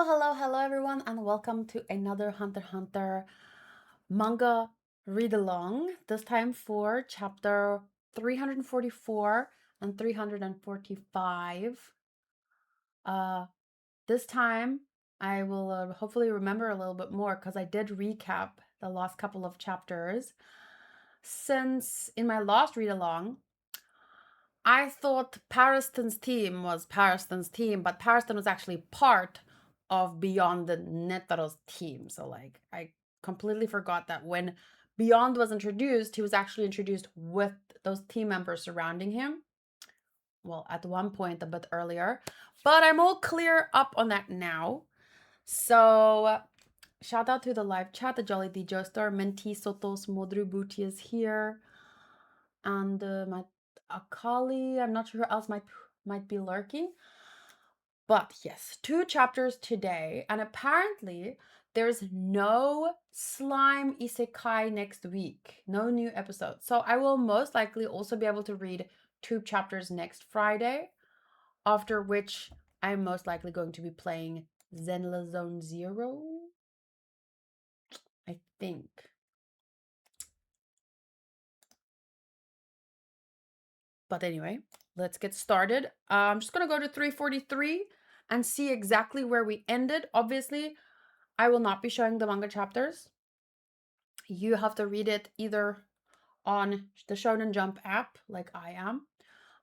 Hello everyone, and welcome to another Hunter x Hunter manga read along. This time for chapter 344 and 345. This time I will hopefully remember a little bit more because I did recap the last couple of chapters. Since in my last read along, I thought Pariston's team was Pariston's team, but Pariston was actually part of Beyond the Netaro's team. So, like, I completely forgot that when Beyond was introduced, he was actually introduced with those team members surrounding him. Well, at one point a bit earlier, but I'm all clear up on that now. So, shout out to the live chat, the Jolly D Joestar, Menti Sotos Modru Booty is here, and my Akali. I'm not sure who else might be lurking. But yes, 2 chapters today, and apparently there's no slime isekai next week. No new episode. So I will most likely also be able to read 2 chapters next Friday, after which I'm most likely going to be playing Zenla Zone Zero. I think. But anyway, let's get started. I'm just going to go to 343 and see exactly where we ended. Obviously, I will not be showing the manga chapters. You have to read it either on the Shonen Jump app, like I am.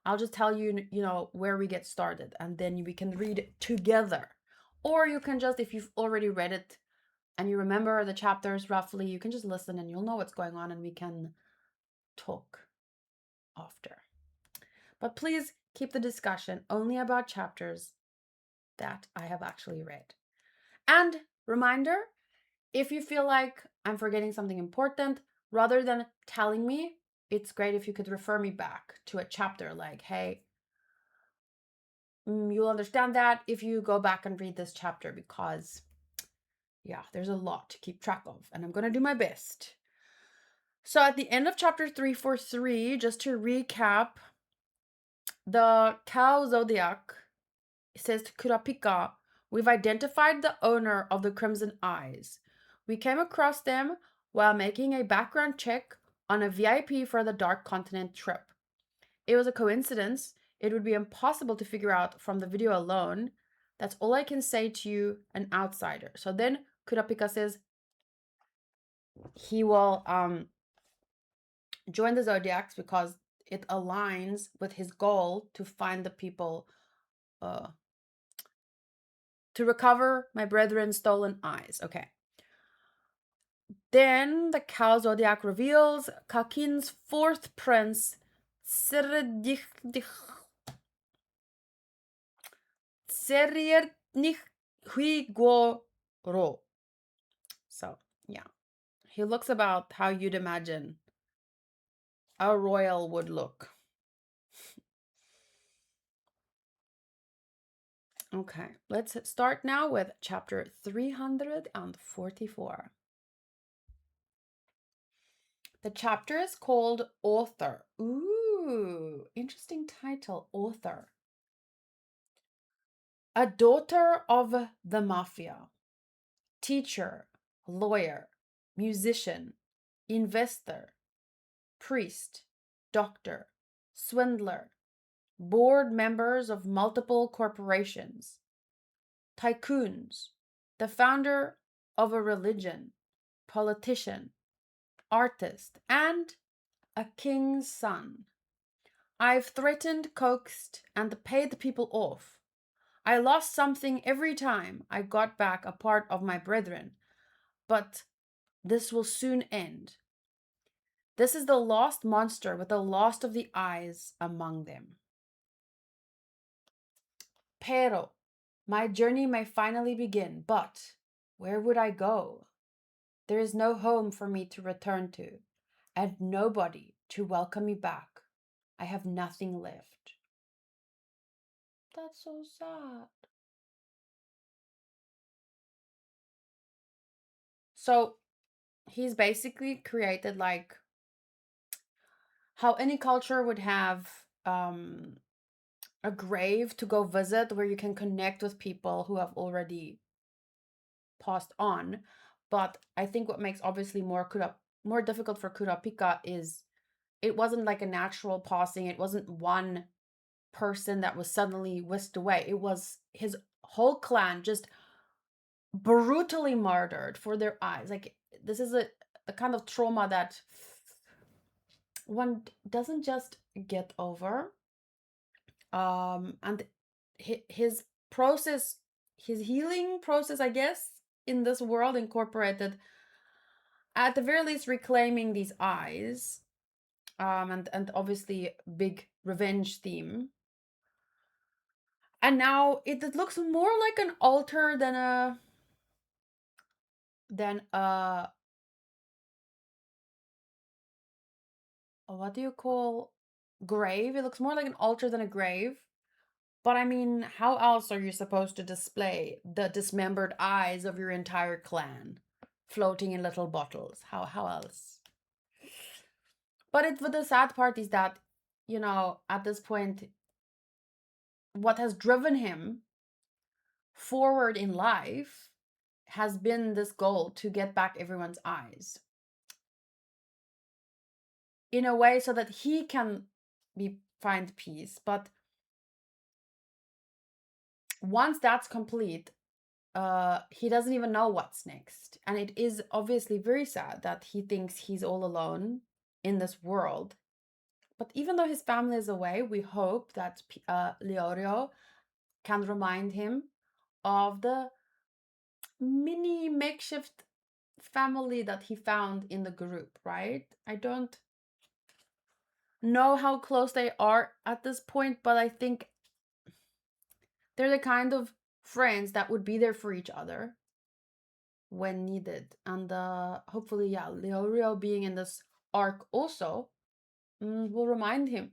I'll just tell you, where we get started, and then we can read it together. Or you can just, if you've already read it and you remember the chapters roughly, you can just listen and you'll know what's going on and we can talk after. But please keep the discussion only about chapters that I have actually read. And reminder, if you feel like I'm forgetting something important, rather than telling me, it's great if you could refer me back to a chapter like, hey, you'll understand that if you go back and read this chapter, because yeah, there's a lot to keep track of and I'm going to do my best. So at the end of chapter 343, just to recap, the cow zodiac says to Kurapika, we've identified the owner of the Crimson Eyes. We came across them while making a background check on a VIP for the Dark Continent trip. It was a coincidence. It would be impossible to figure out from the video alone. That's all I can say to you, an outsider. So then Kurapika says he will join the Zodiacs because it aligns with his goal to find the people to recover my brethren's stolen eyes. Okay. Then the cow zodiac reveals Kakin's fourth prince, Sererdich Huigoro. So, yeah. He looks about how you'd imagine a royal would look. Okay, let's start now with chapter 344. The chapter is called Author. Ooh, interesting title, Author. A daughter of the mafia, teacher, lawyer, musician, investor, priest, doctor, swindler, board members of multiple corporations, tycoons, the founder of a religion, politician, artist, and a king's son. I've threatened, coaxed, and paid the people off. I lost something every time I got back a part of my brethren, but this will soon end. This is the lost monster with the lost of the eyes among them. Pero, my journey may finally begin, but where would I go? There is no home for me to return to, and nobody to welcome me back. I have nothing left. That's so sad. So, he's basically created like how any culture would have a grave to go visit where you can connect with people who have already passed on. But I think what makes obviously more difficult for Kurapika is it wasn't like a natural passing. It wasn't one person that was suddenly whisked away. It was his whole clan just brutally murdered for their eyes. Like this is a kind of trauma that one doesn't just get over. And his process, his healing process, I guess, in this world incorporated at the very least reclaiming these eyes, and obviously big revenge theme. And now it looks more like an altar than a what do you call grave? It looks more like an altar than a grave. But I mean, how else are you supposed to display the dismembered eyes of your entire clan floating in little bottles? How else? But the sad part is that, at this point, what has driven him forward in life has been this goal to get back everyone's eyes in a way so that he can find peace. But once that's complete, he doesn't even know what's next. And it is obviously very sad that he thinks he's all alone in this world. But even though his family is away, we hope that Leorio can remind him of the mini makeshift family that he found in the group, right? I don't know how close they are at this point, but I think they're the kind of friends that would be there for each other when needed. And hopefully, yeah, Leorio being in this arc also will remind him,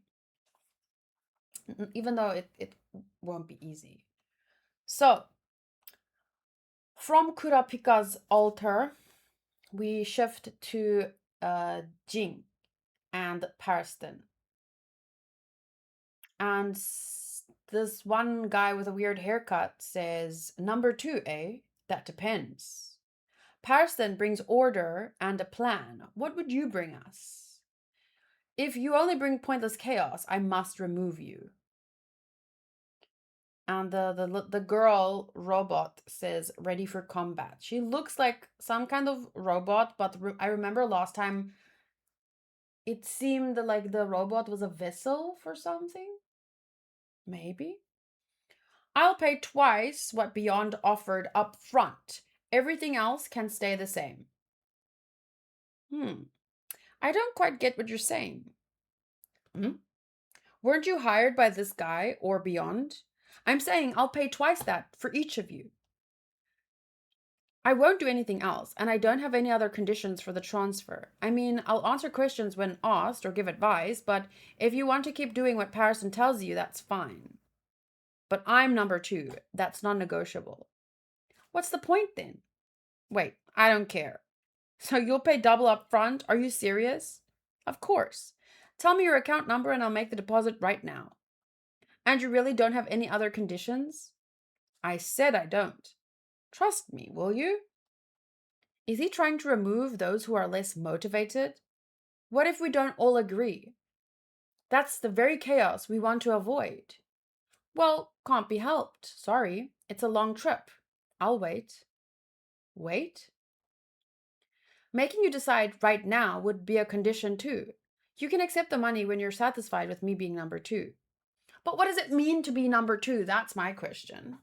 even though it won't be easy. So, from Kurapika's altar, we shift to Jing and Pariston. And this one guy with a weird haircut says, "Number two, eh? That depends. Pariston brings order and a plan. What would you bring us? If you only bring pointless chaos, I must remove you." And the girl robot says, "Ready for combat." She looks like some kind of robot, but I remember last time it seemed like the robot was a vessel for something. Maybe. "I'll pay twice what Beyond offered up front. Everything else can stay the same." I don't quite get what you're saying. Weren't you hired by this guy or Beyond? I'm saying I'll pay twice that for each of you. I won't do anything else, and I don't have any other conditions for the transfer. I mean, I'll answer questions when asked or give advice, but if you want to keep doing what Pariston tells you, that's fine. But I'm number two. That's non-negotiable. What's the point then? Wait, I don't care. So you'll pay double up front? Are you serious? Of course. Tell me your account number and I'll make the deposit right now. And you really don't have any other conditions? I said I don't. Trust me, will you? Is he trying to remove those who are less motivated? What if we don't all agree? That's the very chaos we want to avoid. Well, can't be helped. Sorry, it's a long trip. I'll wait. Wait? Making you decide right now would be a condition too. You can accept the money when you're satisfied with me being number two. But what does it mean to be number two? That's my question.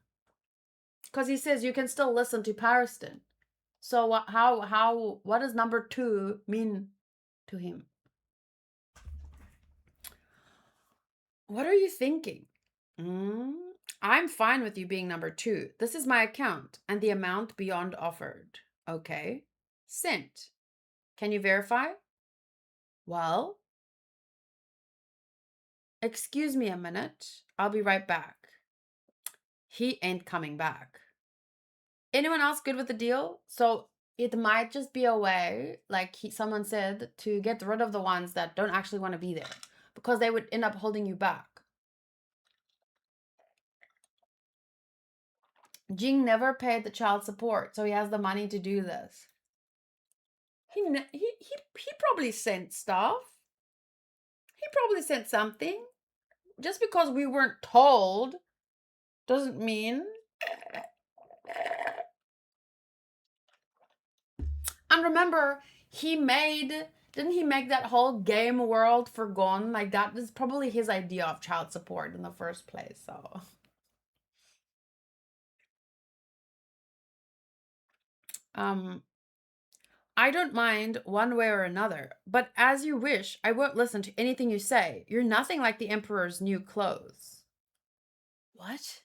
Because he says you can still listen to Pariston. So what does number two mean to him? What are you thinking? I'm fine with you being number two. This is my account and the amount Beyond offered. Okay. Sent. Can you verify? Well, excuse me a minute. I'll be right back. He ain't coming back. Anyone else good with the deal? So it might just be a way, like someone said, to get rid of the ones that don't actually want to be there because they would end up holding you back. Jing never paid the child support, so he has the money to do this. He probably sent stuff. He probably sent something. Just because we weren't told doesn't mean. And remember, didn't he make that whole game world for Gon? Like, that is probably his idea of child support in the first place, so. I don't mind one way or another, but as you wish, I won't listen to anything you say. You're nothing like the Emperor's new clothes. What?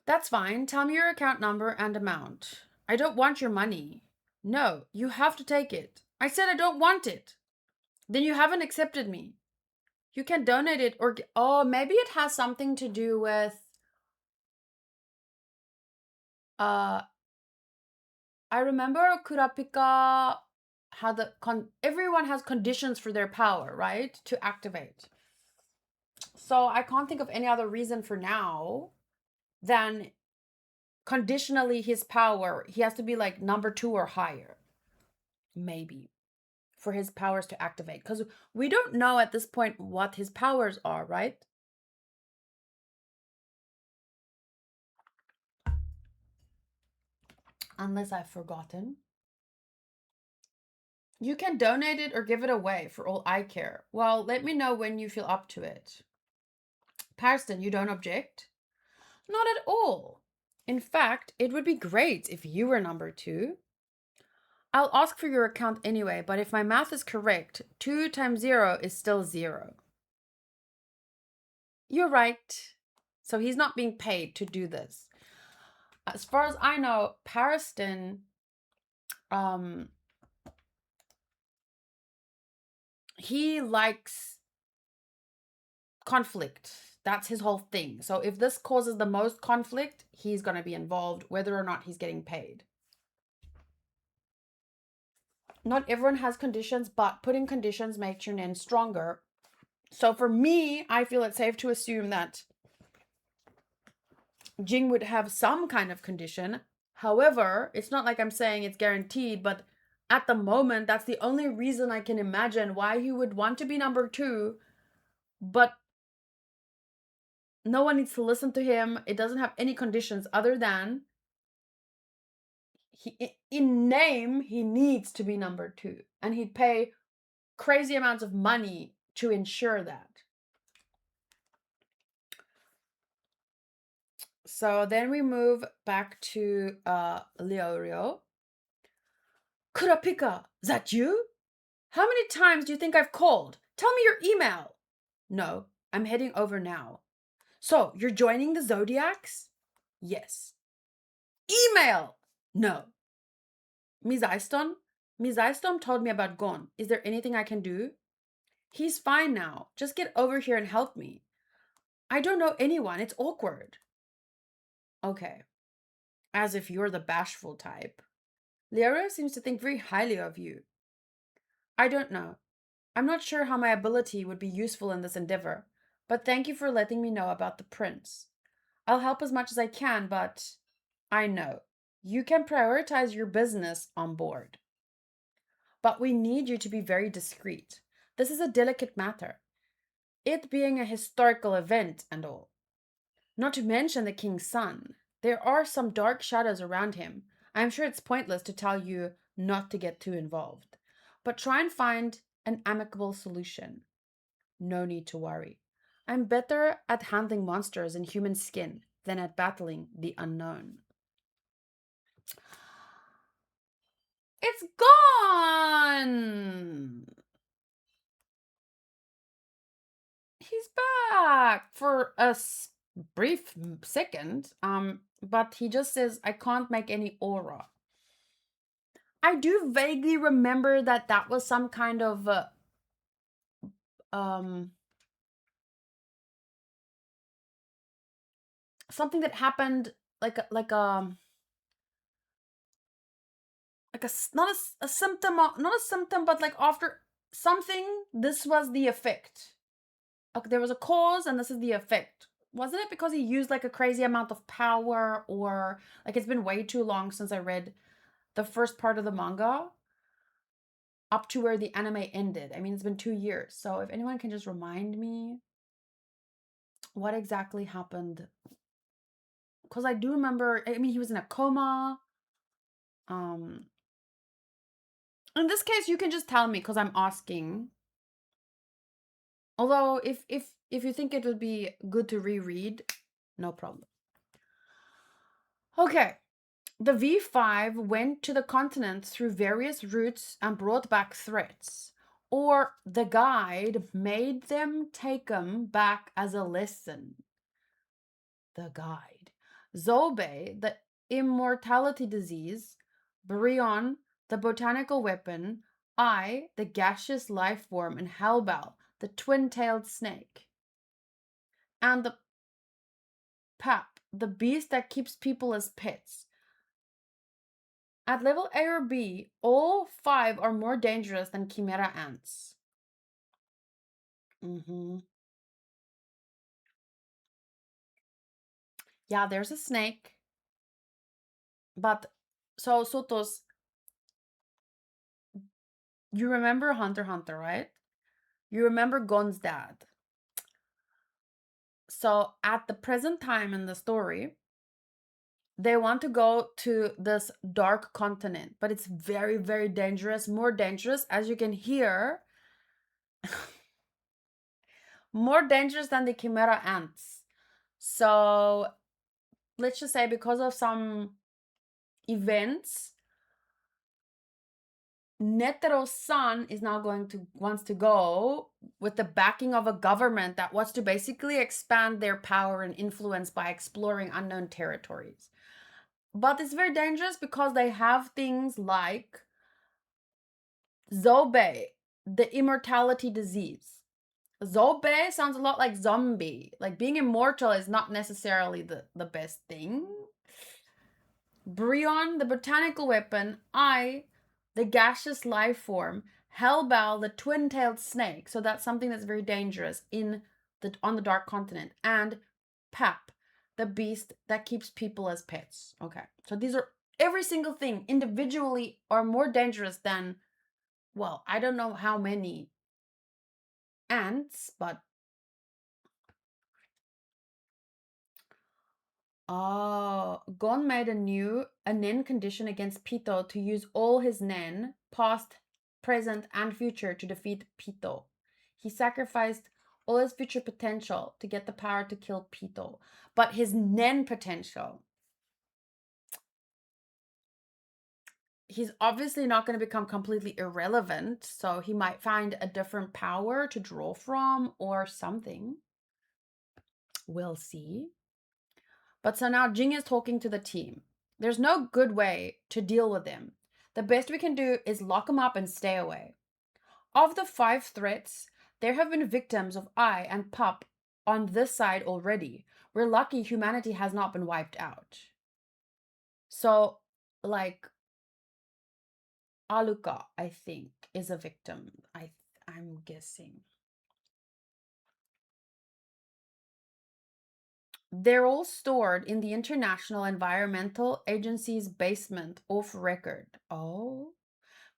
That's fine. Tell me your account number and amount. I don't want your money. No, you have to take it. I said I don't want it. Then you haven't accepted me. You can donate it or oh, maybe it has something to do with I remember Kurapika had everyone has conditions for their power, right? To activate. So I can't think of any other reason for now than conditionally his power. He has to be like number 2 or higher. Maybe. For his powers to activate. Because we don't know at this point what his powers are, right? Unless I've forgotten. You can donate it or give it away for all I care. Well, let me know when you feel up to it. Parston, you don't object? Not at all. In fact, it would be great if you were number 2. I'll ask for your account anyway, but if my math is correct, 2 times 0 is still 0. You're right. So he's not being paid to do this. As far as I know, Pariston, he likes conflict. That's his whole thing. So if this causes the most conflict, he's going to be involved, whether or not he's getting paid. Not everyone has conditions, but putting conditions makes your nin stronger. So for me, I feel it's safe to assume that Jing would have some kind of condition. However, it's not like I'm saying it's guaranteed, but at the moment, that's the only reason I can imagine why he would want to be number 2, but no one needs to listen to him. It doesn't have any conditions other than in name, he needs to be number 2. And he'd pay crazy amounts of money to ensure that. So then we move back to Leorio. Kurapika, that you? How many times do you think I've called? Tell me your email. No, I'm heading over now. So, you're joining the Zodiacs? Yes. Email! No. Ms. Eiston? Ms. Eiston told me about Gon. Is there anything I can do? He's fine now. Just get over here and help me. I don't know anyone. It's awkward. Okay. As if you're the bashful type. Liara seems to think very highly of you. I don't know. I'm not sure how my ability would be useful in this endeavor, but thank you for letting me know about the prince. I'll help as much as I can, but I know. You can prioritize your business on board. But we need you to be very discreet. This is a delicate matter. It being a historical event and all. Not to mention the king's son. There are some dark shadows around him. I'm sure it's pointless to tell you not to get too involved. But try and find an amicable solution. No need to worry. I'm better at handling monsters in human skin than at battling the unknown. It's gone! He's back for a brief second. But he just says, I can't make any aura. I do vaguely remember that was some kind of something that happened like a not a symptom, not a symptom, but like after something, this was the effect. Okay, there was a cause and this is the effect. wasn't it because he used like a crazy amount of power, or like it's been way too long since I read the first part of the manga up to where the anime ended. I mean, it's been 2 years. So if anyone can just remind me what exactly happened. Because I do remember, I mean, he was in a coma. Um, in this case, you can just tell me because I'm asking. Although, if you think it would be good to reread, no problem. Okay. The V5 went to the continent through various routes and brought back threats. Or the guide made them take them back as a lesson. The guide. Zobe, the immortality disease. Bryon, the botanical weapon. I, the gaseous life form. And Halbal, the twin-tailed snake. And the Pap, the beast that keeps people as pets. At level A or B, all 5 are more dangerous than chimera ants. Yeah, there's a snake. But, so Sotos, you remember Hunter x Hunter, right? You remember Gon's dad. So at the present time in the story, they want to go to this dark continent, but it's very, very dangerous, more dangerous, as you can hear, more dangerous than the chimera ants. So let's just say because of some events, Netero's son is now wants to go with the backing of a government that wants to basically expand their power and influence by exploring unknown territories. But it's very dangerous because they have things like Zobe, the immortality disease. Zobe sounds a lot like zombie. Like being immortal is not necessarily the best thing. Bryon, the botanical weapon. I, the gaseous life form. Hellbow, the twin-tailed snake. So that's something that's very dangerous on the Dark Continent. And Pap, the beast that keeps people as pets. Okay, so these are every single thing individually are more dangerous than, well, I don't know how many ants, but oh, Gon made a Nen condition against Pito to use all his Nen, past, present, and future, to defeat Pito. He sacrificed all his future potential to get the power to kill Pito. But his Nen potential, he's obviously not going to become completely irrelevant, so he might find a different power to draw from or something. We'll see. But so now Jing is talking to the team. There's no good way to deal with them. The best we can do is lock them up and stay away. Of the 5 threats, there have been victims of I and Pup on this side already. We're lucky humanity has not been wiped out. So, like, Aluka, I think, is a victim. I'm guessing. They're all stored in the International Environmental Agency's basement off record. Oh.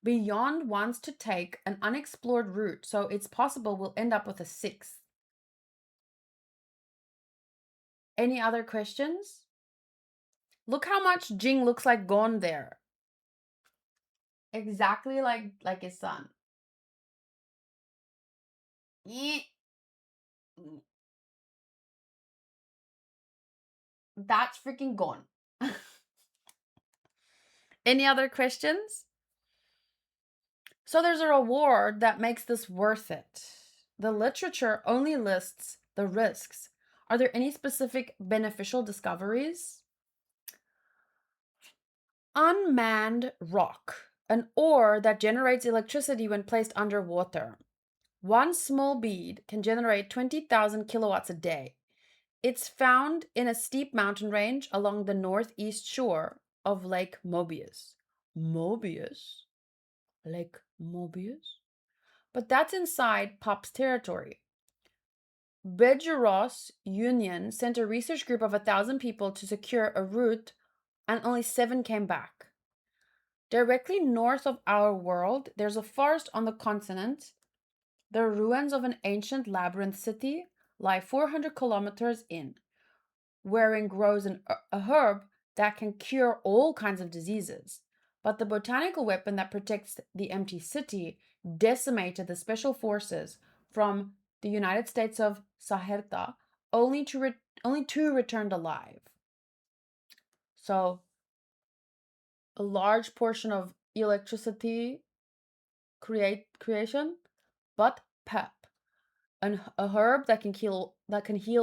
Beyond wants to take an unexplored route, so it's possible we'll end up with a 6th. Any other questions? Look how much Jing looks like Gon there. Exactly like his son. That's freaking Gon. Any other questions? So there's a reward that makes this worth it. The literature only lists the risks. Are there any specific beneficial discoveries? Unmanned rock, an ore that generates electricity when placed underwater. One small bead can generate 20,000 kilowatts a day. It's found in a steep mountain range along the northeast shore of Lake Mobius. Mobius? Lake Mobius? But that's inside Pop's territory. Bejuros Union sent a research group of 1,000 people to secure a route, and only 7 came back. Directly north of our world, there's a forest on the continent. The ruins of an ancient labyrinth city lie 400 kilometers in, wherein grows a herb that can cure all kinds of diseases. But the botanical weapon that protects the empty city decimated the special forces from the United States of Saherta, only two returned alive. So a large portion of electricity creation, but pep, a herb that can heal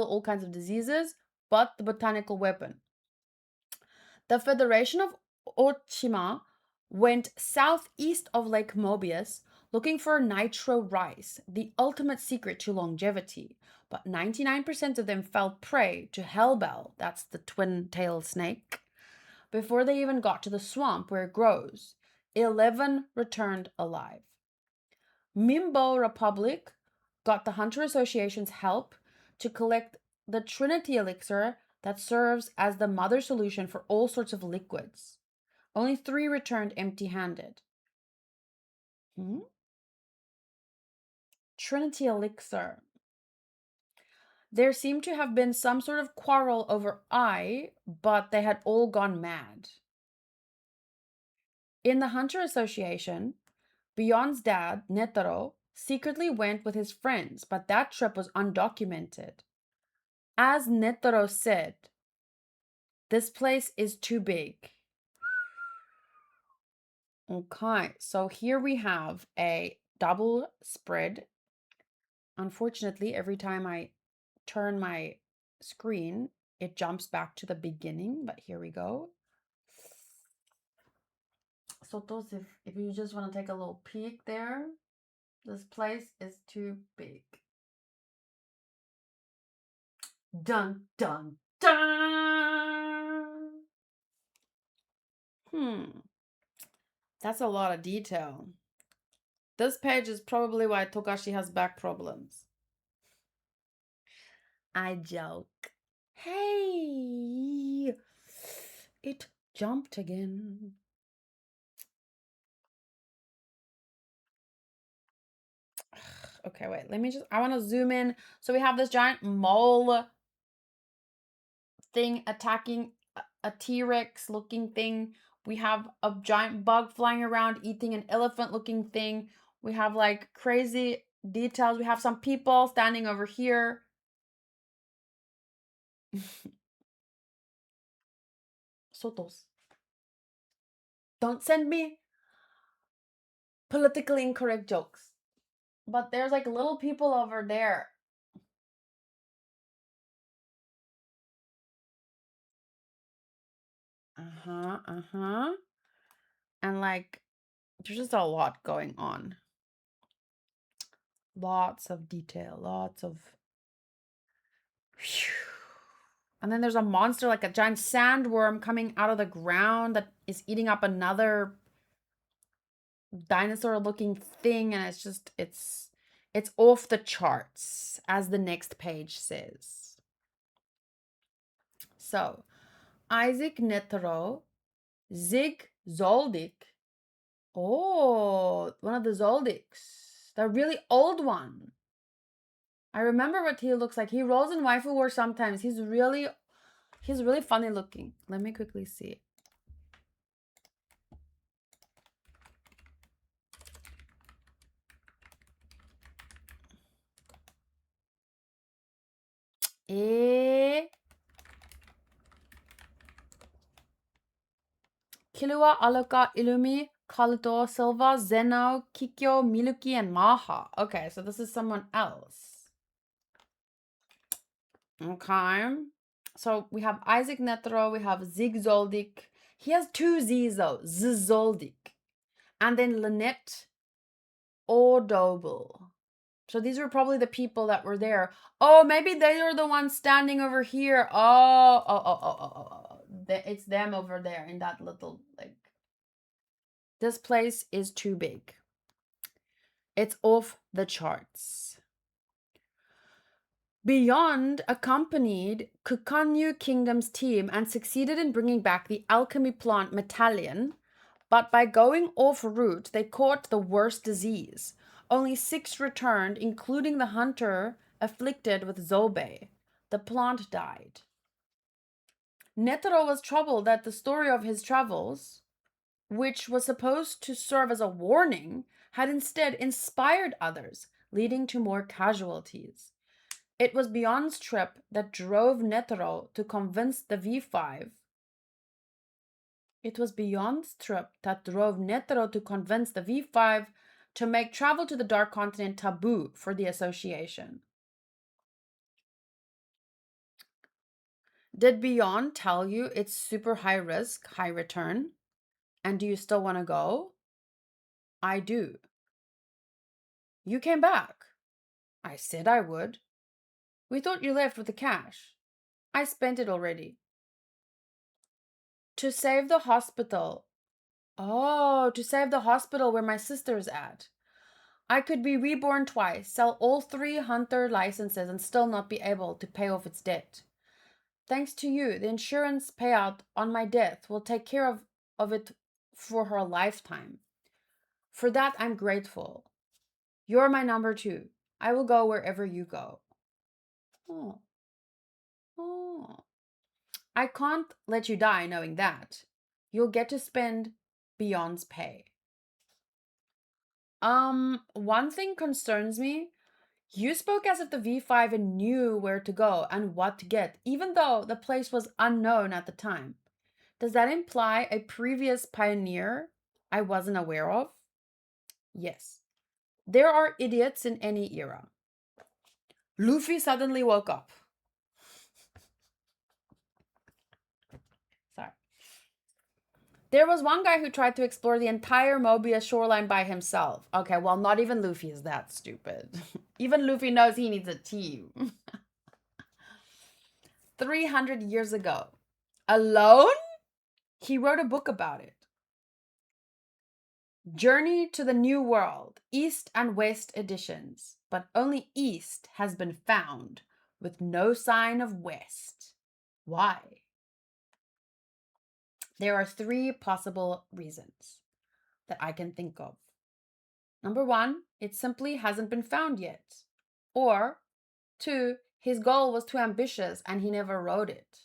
all kinds of diseases, but the botanical weapon. The Federation of Ochima went southeast of Lake Mobius looking for nitro rice, the ultimate secret to longevity. But 99% of them fell prey to hellbell, that's the twin-tailed snake, before they even got to the swamp where it grows. 11 returned alive. Mimbo Republic got the Hunter Association's help to collect the Trinity elixir that serves as the mother solution for all sorts of liquids. Only 3 returned empty-handed. Trinity elixir. There seemed to have been some sort of quarrel over I, but they had all gone mad. In the Hunter Association, Beyond's dad, Netero, secretly went with his friends, but that trip was undocumented. As Netero said, this place is too big. Okay, so here we have a double spread. Unfortunately, every time I turn my screen, it jumps back to the beginning, but here we go. So those, if you just want to take a little peek there, this place is too big. Dun, dun, dun! That's a lot of detail. This page is probably why Togashi has back problems. I joke. Hey! It jumped again. Okay, wait. I want to zoom in. So we have this giant mole thing attacking a T-Rex looking thing. We have a giant bug flying around eating an elephant looking thing. We have like crazy details. We have some people standing over here. Sotos. Don't send me politically incorrect jokes. But there's like little people over there. And like, there's just a lot going on. Lots of detail, lots of. And then there's a monster, like a giant sandworm coming out of the ground that is eating up another dinosaur looking thing. And it's just, it's off the charts, as the next page says. So, Isaac Netero, Zig Zoldyck. Oh, one of the Zoldycks. The really old one. I remember what he looks like. He rolls in Waifu War sometimes. He's really funny looking. Let me quickly see. Killua, Aluka, Illumi, Kaluto, Silva, Zeno, Kikyo, Miluki, and Maha. Okay, so this is someone else. Okay. So we have Isaac Netero, we have Zig Zoldyck. He has 2 Z's though, Zoldyck. And then Lynette Audible. So these were probably the people that were there. Oh, maybe they are the ones standing over here. Oh. It's them over there in that little, like. This place is too big. It's off the charts. Beyond accompanied Kukanyu Kingdom's team and succeeded in bringing back the alchemy plant Metallion, but by going off route, they caught the worst disease. Only 6 returned, including the hunter afflicted with Zobe. The plant died. Netero was troubled that the story of his travels, which was supposed to serve as a warning, had instead inspired others, leading to more casualties. It was Beyond's trip that drove Netero to convince the V5. It was Beyond's trip that drove Netero to convince the V5 to make travel to the Dark Continent taboo for the association. Did Beyond tell you it's super high risk, high return? And do you still want to go? I do. You came back. I said I would. We thought you left with the cash. I spent it already. To save the hospital. Oh, to save the hospital where my sister's at. I could be reborn twice, sell all 3 hunter licenses, and still not be able to pay off its debt. Thanks to you, the insurance payout on my death will take care of it for her lifetime. For that, I'm grateful. You're my number 2. I will go wherever you go. Oh. Oh. I can't let you die knowing that. You'll get to spend Beyond's pay. One thing concerns me. You spoke as if the V5 knew where to go and what to get, even though the place was unknown at the time. Does that imply a previous pioneer I wasn't aware of? Yes. There are idiots in any era. Luffy suddenly woke up. Sorry. There was one guy who tried to explore the entire Mobius shoreline by himself. Okay, well, not even Luffy is that stupid. Even Luffy knows he needs a team. 300 years ago. Alone? He wrote a book about it. Journey to the New World, East and West editions, but only East has been found, with no sign of West. Why? There are 3 possible reasons that I can think of. Number 1, it simply hasn't been found yet. Or 2, his goal was too ambitious and he never wrote it.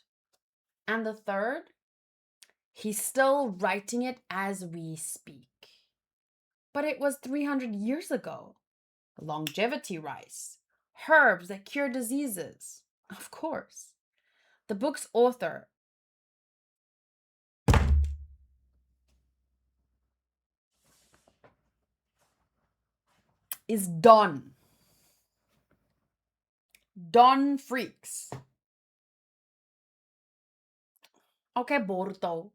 And the third, he's still writing it as we speak. But it was 300 years ago. Longevity rice, herbs that cure diseases. Of course. The book's author is Don. Don Freaks. Okay, Boruto.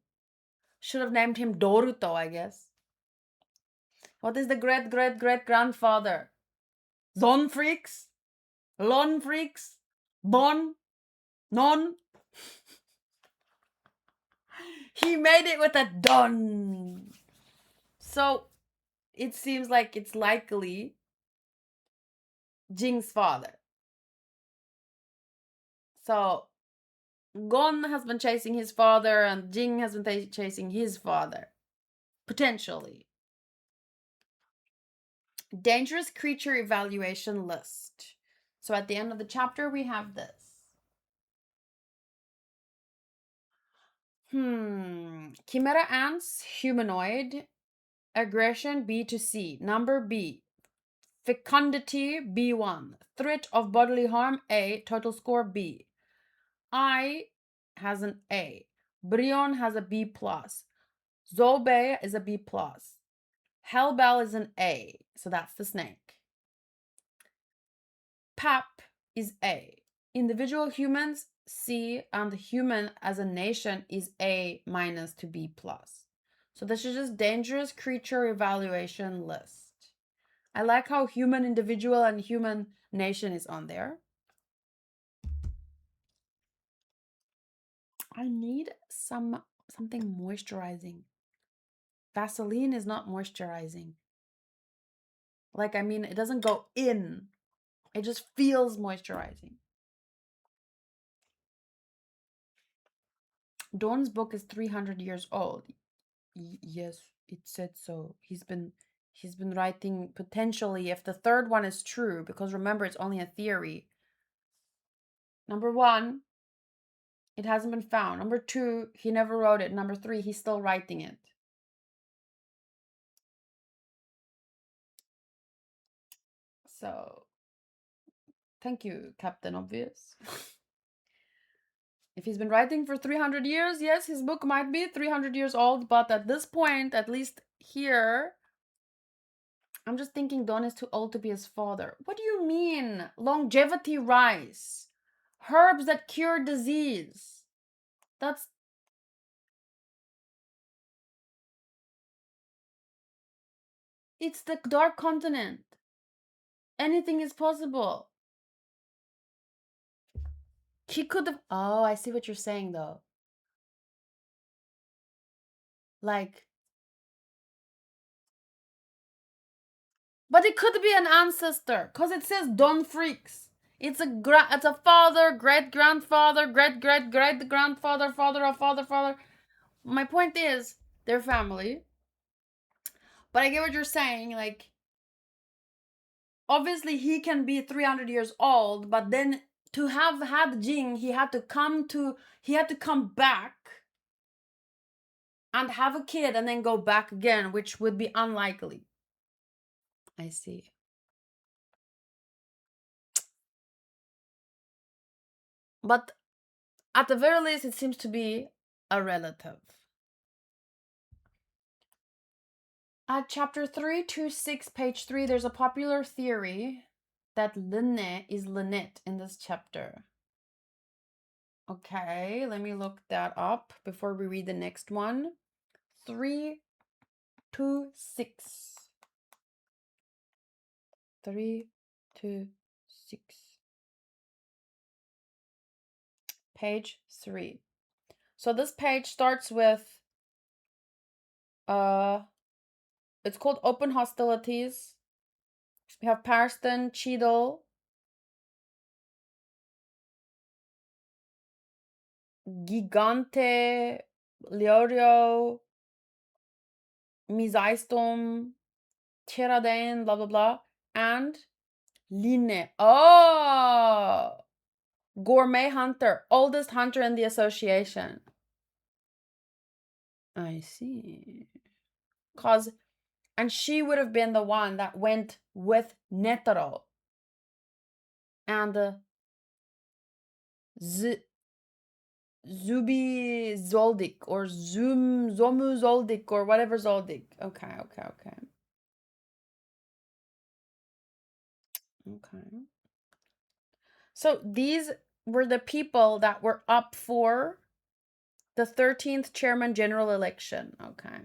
Should have named him Doruto, I guess. What is the great-great-great-grandfather? Zon Freaks? Lon Freaks? Bon? Non? He made it with a Don. So, it seems like it's likely Jing's father. So, Gon has been chasing his father, and Jing has been chasing his father. Potentially. Dangerous creature evaluation list. So at the end of the chapter, we have this. Chimera ants, humanoid. Aggression, B to C. Number B. Fecundity, B1. Threat of bodily harm, A. Total score, B. I has an A. Brion has a B+. Zobe is a B+. Hellbell is an A. So that's the snake. Pap is A. Individual humans, C, and human as a nation is A- to B+. So this is just dangerous creature evaluation list. I like how human individual and human nation is on there. I need something moisturizing. Vaseline is not moisturizing. Like, I mean, it doesn't go in. It just feels moisturizing. Dawn's book is 300 years old. Yes, it said so. He's been writing potentially if the third one is true, because remember it's only a theory. Number 1, it hasn't been found. Number 2, he never wrote it. Number 3, he's still writing it. So, thank you, Captain Obvious. If he's been writing for 300 years, yes, his book might be 300 years old, but at this point, at least here, I'm just thinking Don is too old to be his father. What do you mean? Longevity rice. Herbs that cure disease. That's... It's the Dark Continent. Anything is possible. He could have... Oh, I see what you're saying, though. Like... But it could be an ancestor, because it says Don Freaks. It's a father, great-grandfather, great-great-great-grandfather, father of father. My point is, they're family. But I get what you're saying, like... Obviously, he can be 300 years old, but then to have had Jing, he had to come back and have a kid and then go back again, which would be unlikely. I see. But at the very least, it seems to be a relative. At chapter 326, page 3, there's a popular theory that Linne is Lynette in this chapter. Okay, let me look that up before we read the next one. 326. 326. Page 3. So this page starts with it's called Open Hostilities. We have Parston, Cheadle, Gigante, Leorio, Misaistom, Tieradain, blah blah blah, and Line. Oh, Gourmet Hunter, oldest hunter in the association. I see. And she would have been the one that went with Netero and Zubi Zoldik or Zomu Zoldik or whatever Zoldik. Okay. So these were the people that were up for the 13th chairman general election. Okay.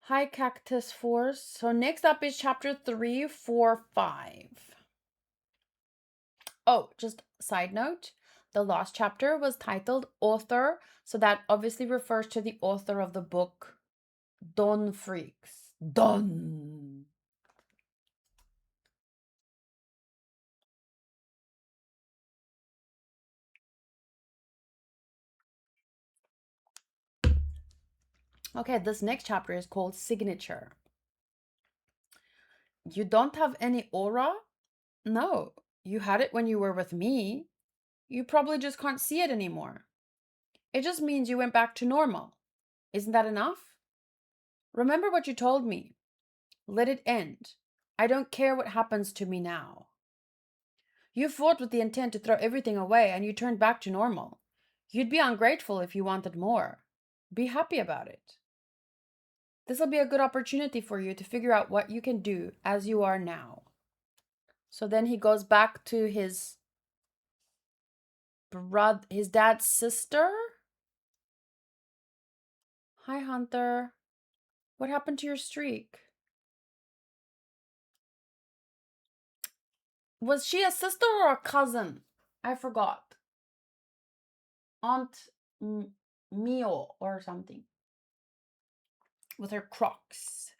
High Cactus Force. So next up is chapter 3, 4, 5. Oh, just side note. The last chapter was titled Author, so that obviously refers to the author of the book, Don Freaks. Don. Okay, this next chapter is called Signature. You don't have any aura? No, you had it when you were with me. You probably just can't see it anymore. It just means you went back to normal. Isn't that enough? Remember what you told me. Let it end. I don't care what happens to me now. You fought with the intent to throw everything away and you turned back to normal. You'd be ungrateful if you wanted more. Be happy about it. This will be a good opportunity for you to figure out what you can do as you are now. So then he goes back to his dad's sister. Hi, Hunter. What happened to your streak? Was she a sister or a cousin? I forgot. Aunt Mio or something. With her Crocs.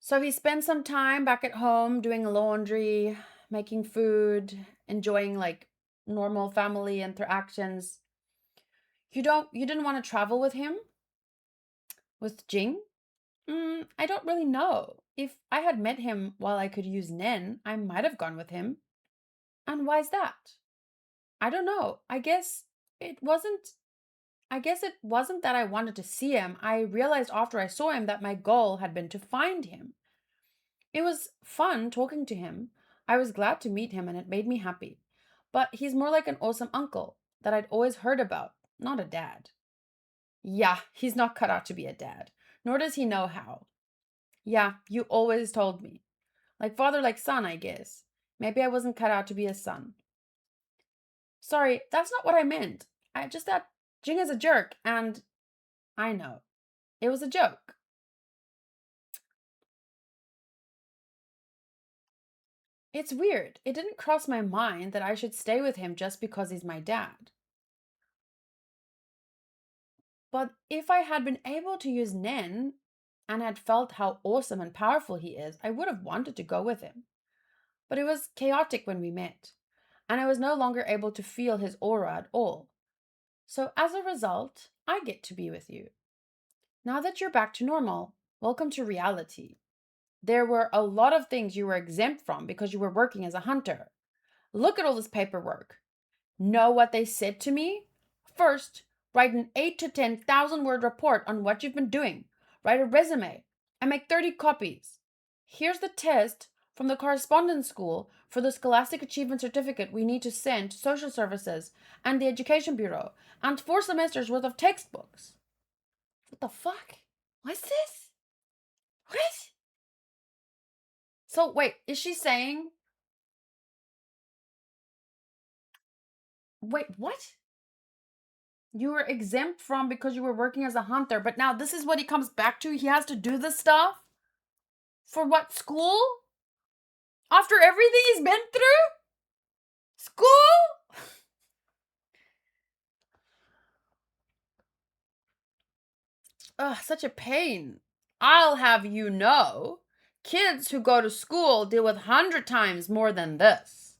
So he spent some time back at home doing laundry, making food, enjoying like normal family interactions. You didn't want to travel with him? With Jing? I don't really know. If I had met him while I could use Nen, I might have gone with him. And why's that? I don't know. It wasn't I guess it wasn't that I wanted to see him. I realized after I saw him that my goal had been to find him. It was fun talking to him. I was glad to meet him and it made me happy. But he's more like an awesome uncle that I'd always heard about, not a dad. Yeah, he's not cut out to be a dad, nor does he know how. Yeah, you always told me. Like father, like son, I guess. Maybe I wasn't cut out to be a son. Sorry, that's not what I meant. I just that Jing is a jerk, and I know. It was a joke. It's weird. It didn't cross my mind that I should stay with him just because he's my dad. But if I had been able to use Nen and had felt how awesome and powerful he is, I would have wanted to go with him. But it was chaotic when we met, and I was no longer able to feel his aura at all. So as a result, I get to be with you. Now that you're back to normal, welcome to reality. There were a lot of things you were exempt from because you were working as a hunter. Look at all this paperwork. Know what they said to me? First, write an 8 to 10,000 word report on what you've been doing. Write a resume and make 30 copies. Here's the test from the correspondence school for the Scholastic Achievement Certificate we need to send to Social Services and the Education Bureau, and 4 semesters worth of textbooks. What the fuck? What's this? What? So, wait, is she saying. Wait, what? You were exempt from because you were working as a hunter, but now this is what he comes back to? He has to do this stuff? For what, school? After everything he's been through? School? Ugh, such a pain. I'll have you know, kids who go to school deal with 100 times more than this.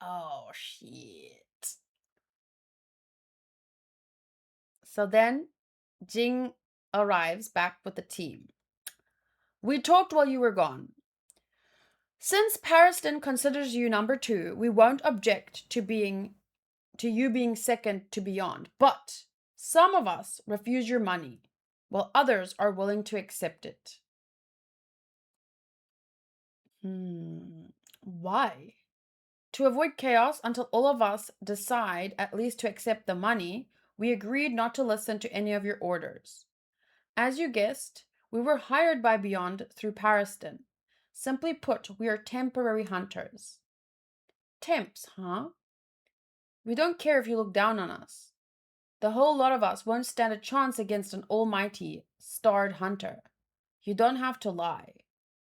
Oh, shit. So then, Jing arrives back with the team. We talked while you were gone. Since Pariston considers you number 2, we won't object to you being second to Beyond, but some of us refuse your money, while others are willing to accept it. Why? To avoid chaos until all of us decide at least to accept the money, we agreed not to listen to any of your orders. As you guessed, we were hired by Beyond through Pariston. Simply put, we are temporary hunters. Temps, huh? We don't care if you look down on us. The whole lot of us won't stand a chance against an almighty, starred hunter. You don't have to lie.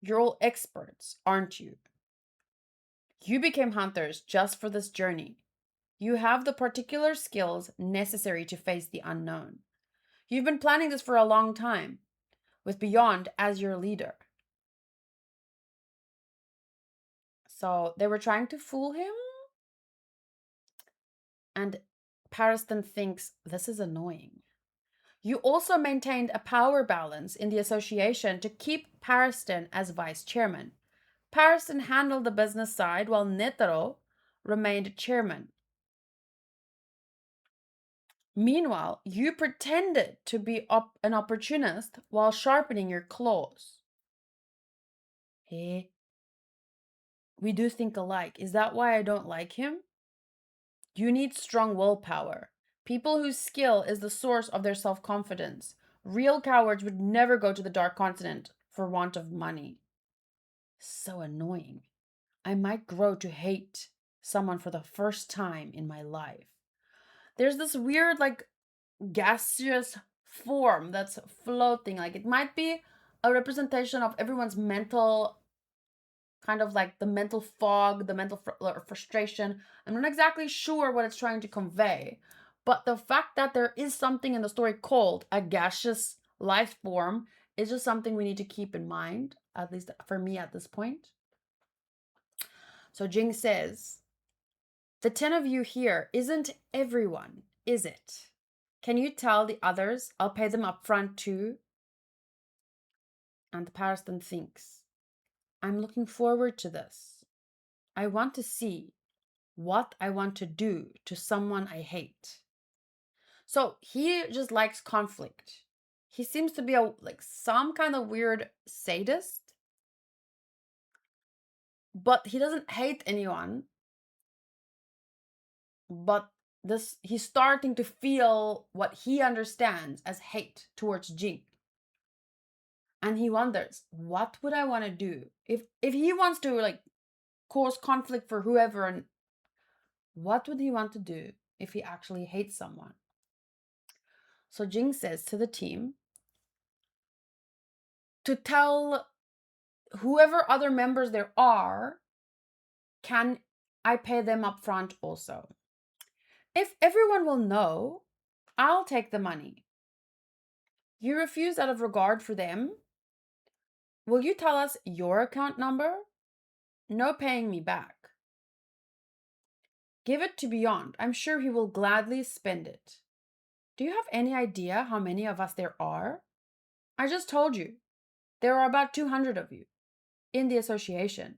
You're all experts, aren't you? You became hunters just for this journey. You have the particular skills necessary to face the unknown. You've been planning this for a long time, with Beyond as your leader. So they were trying to fool him? And Pariston thinks this is annoying. You also maintained a power balance in the association to keep Pariston as vice chairman. Pariston handled the business side while Netero remained chairman. Meanwhile, you pretended to be an opportunist while sharpening your claws. Hey, we do think alike. Is that why I don't like him? You need strong willpower. People whose skill is the source of their self-confidence. Real cowards would never go to the Dark Continent for want of money. So annoying. I might grow to hate someone for the first time in my life. There's this weird, like, gaseous form that's floating. Like, it might be a representation of everyone's mental, kind of like the mental fog, the mental frustration. I'm not exactly sure what it's trying to convey. But the fact that there is something in the story called a gaseous life form is just something we need to keep in mind, at least for me at this point. So Jing says, the 10 of you here isn't everyone, is it? Can you tell the others I'll pay them up front too? And the Parastan thinks, I'm looking forward to this. I want to see what I want to do to someone I hate. So he just likes conflict. He seems to be some kind of weird sadist, but he doesn't hate anyone. But he's starting to feel what he understands as hate towards Jing. And he wonders, what would I want to do if he wants to cause conflict for whoever, and what would he want to do if he actually hates someone? So Jing says to the team to tell whoever other members there are, can I pay them up front also? If everyone will know, I'll take the money. You refuse out of regard for them? Will you tell us your account number? No paying me back. Give it to Beyond. I'm sure he will gladly spend it. Do you have any idea how many of us there are? I just told you. There are about 200 of you in the association.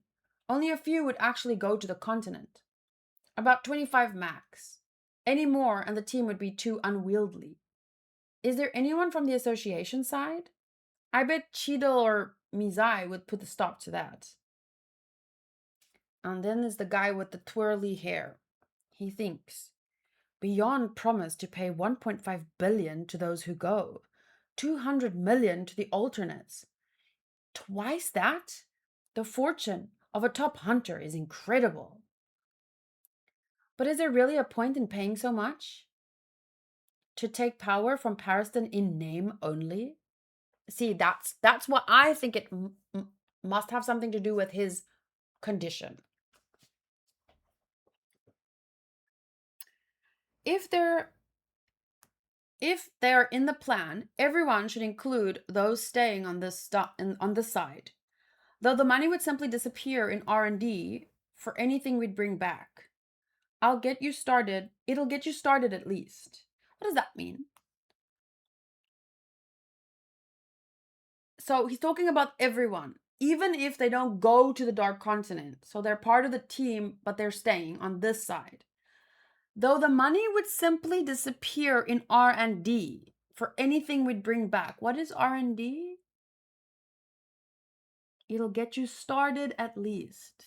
Only a few would actually go to the continent. About 25 max. Any more and the team would be too unwieldy. Is there anyone from the association side? I bet Cheadle or Mizai would put a stop to that. And then there's the guy with the twirly hair. He thinks, Beyond promised to pay 1.5 billion to those who go, 200 million to the alternates. Twice that? The fortune of a top hunter is incredible. But is there really a point in paying so much? To take power from Pariston in name only? See, that's what I think it must have something to do with his condition. If they're in the plan, everyone should include those staying on this on this side. Though the money would simply disappear in R&D for anything we'd bring back. I'll get you started. It'll get you started at least. What does that mean? So he's talking about everyone, even if they don't go to the Dark Continent. So they're part of the team, but they're staying on this side. Though the money would simply disappear in R&D for anything we'd bring back. What is R&D? It'll get you started at least.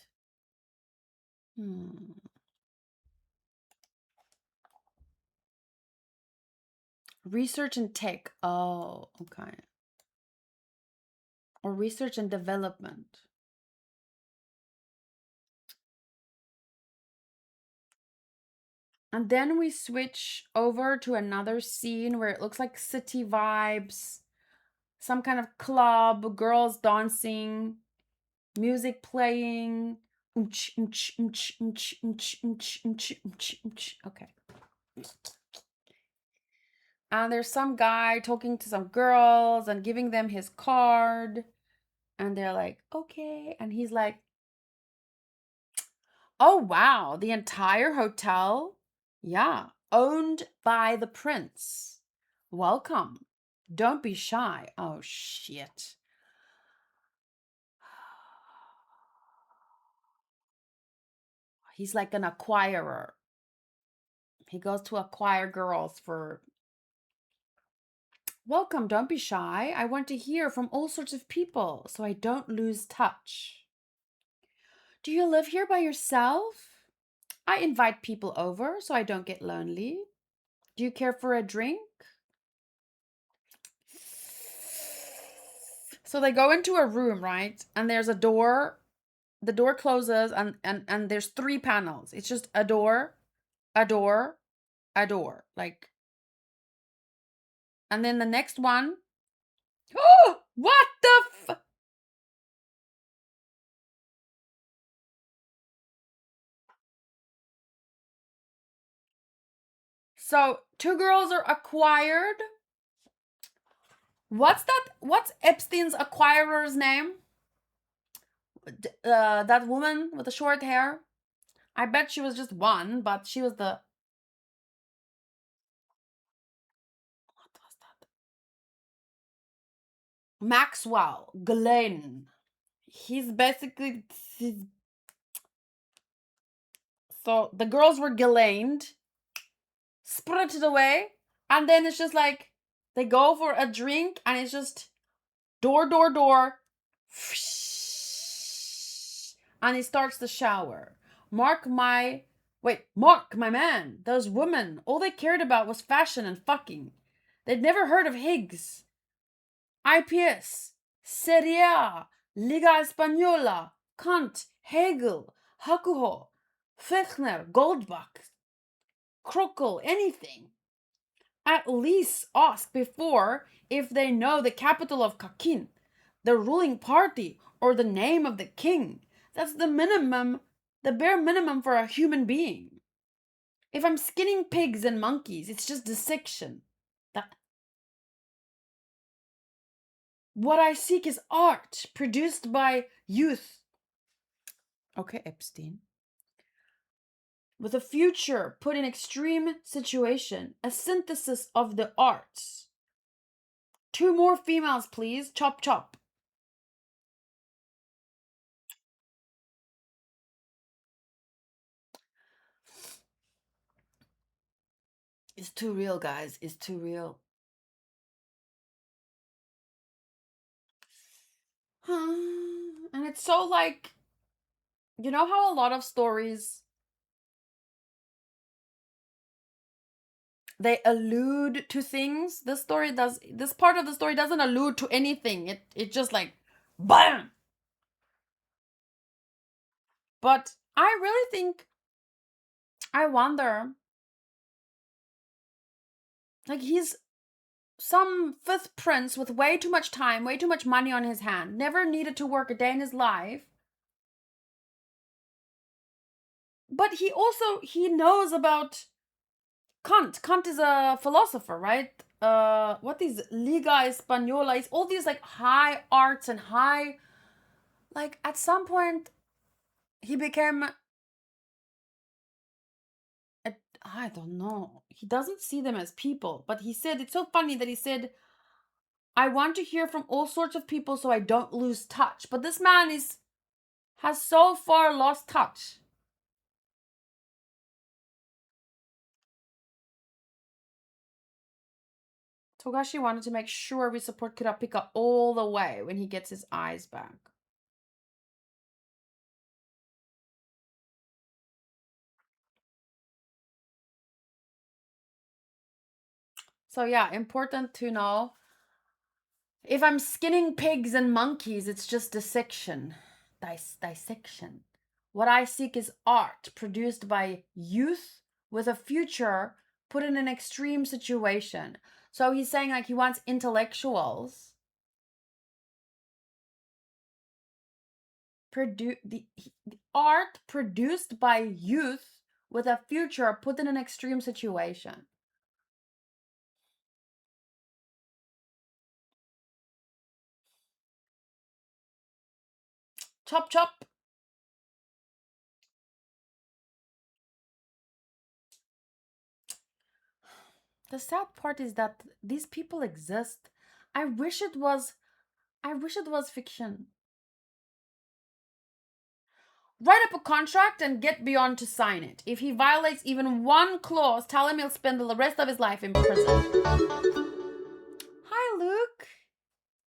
Research and tech. Oh, okay. Or research and development. And then we switch over to another scene where it looks like city vibes, some kind of club, girls dancing, music playing. Okay. And there's some guy talking to some girls and giving them his card. And they're like, okay. And he's like, oh, wow. The entire hotel? Yeah. Owned by the prince. Welcome. Don't be shy. Oh, shit. He's like an acquirer. He goes to acquire girls for... Welcome, don't be shy. I want to hear from all sorts of people so I don't lose touch. Do you live here by yourself? I invite people over so I don't get lonely. Do you care for a drink? So they go into a room, right? And there's a door. The door closes and there's 3 panels. It's just a door, a door, a door. Like, and then the next one. Oh, what the So 2 girls are acquired. What's Epstein's acquirer's name? That woman with the short hair. I bet she was just one, but she was the. What was that? Maxwell Glenn. He's basically. So the girls were Ghislained, spirited away, and then it's just like they go for a drink, and it's just door, door, door, and he starts the shower. Mark my man. Those women, all they cared about was fashion and fucking. They'd never heard of Higgs, IPS, Serie A, Liga Española, Kant, Hegel, Hakuho, Fechner, Goldbach, Krokl, anything. At least ask before if they know the capital of Kakin, the ruling party, or the name of the king. That's the minimum, the bare minimum for a human being. If I'm skinning pigs and monkeys, it's just dissection. What I seek is art produced by youth. Okay, Epstein. With a future put in extreme situation, a synthesis of the arts. 2 more females, please. Chop, chop. It's too real, guys. It's too real. And it's so like, you know how a lot of stories, they allude to things? This part of the story doesn't allude to anything. It just like, bam! But I really think, I wonder, like he's some fifth prince with way too much time, way too much money on his hand, never needed to work a day in his life. But he knows about Kant. Kant is a philosopher, right? What is Liga Española? It's all these like high arts and high, like at some point he became I don't know. He doesn't see them as people, but he said, it's so funny that he said, I want to hear from all sorts of people so I don't lose touch. But this man has so far lost touch. Togashi wanted to make sure we support Kurapika all the way when he gets his eyes back. So yeah, important to know. If I'm skinning pigs and monkeys, it's just dissection. Dissection. What I seek is art produced by youth with a future put in an extreme situation. So he's saying like he wants intellectuals. The art produced by youth with a future put in an extreme situation. Chop chop. The sad part is that these people exist. I wish it was fiction. Write up a contract and get Beyond to sign it. If he violates even one clause, tell him he'll spend the rest of his life in prison. Hi, Luke.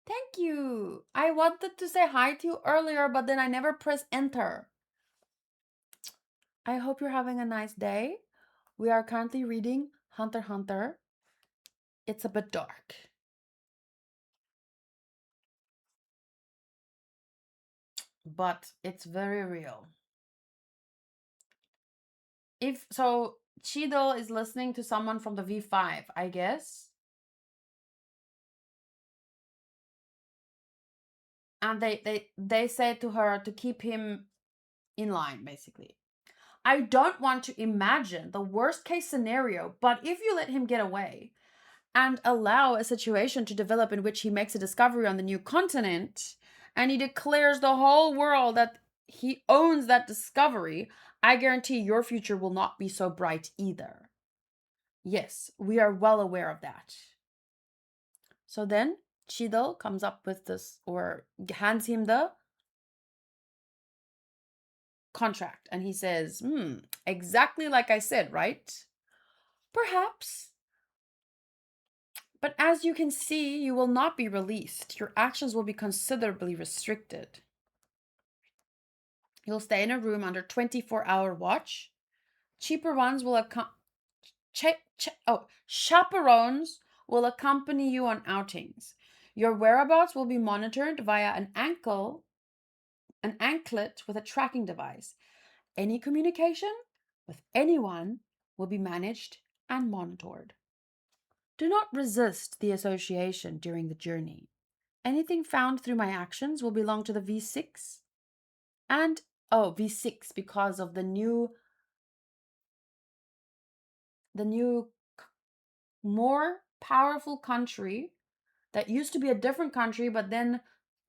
Thank you. I wanted to say hi to you earlier, but then I never pressed enter. I hope you're having a nice day. We are currently reading Hunter x Hunter. It's a bit dark. But it's very real. If so, Chido is listening to someone from the V5, I guess. And they say to her to keep him in line, basically. I don't want to imagine the worst case scenario, but if you let him get away, and allow a situation to develop in which he makes a discovery on the new continent and he declares the whole world that he owns that discovery, I guarantee your future will not be so bright either. Yes, we are well aware of that. So then Chido comes up with this, or hands him the contract, and he says, exactly like I said, right? Perhaps. But as you can see, you will not be released. Your actions will be considerably restricted. You'll stay in a room under 24-hour watch. Chaperones will chaperones will accompany you on outings. Your whereabouts will be monitored via an anklet with a tracking device. Any communication with anyone will be managed and monitored. Do not resist the association during the journey. Anything found through my actions will belong to the V6 and V6 because of the new more powerful country that used to be a different country, but then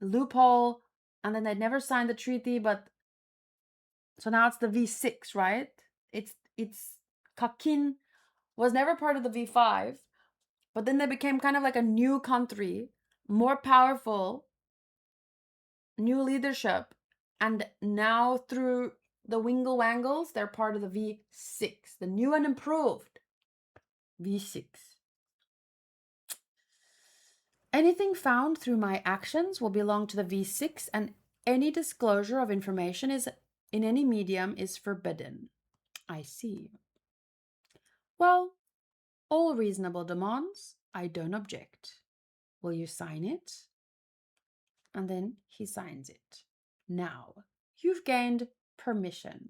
loophole, and then they never signed the treaty, but so now it's the V6, right? It's Kakin was never part of the V5, but then they became kind of like a new country, more powerful, new leadership, and now through the Wingle Wangles, they're part of the V6, the new and improved V6. Anything found through my actions will belong to the V6, and any disclosure of information in any medium is forbidden. I see. Well, all reasonable demands, I don't object. Will you sign it? And then he signs it. Now, you've gained permission.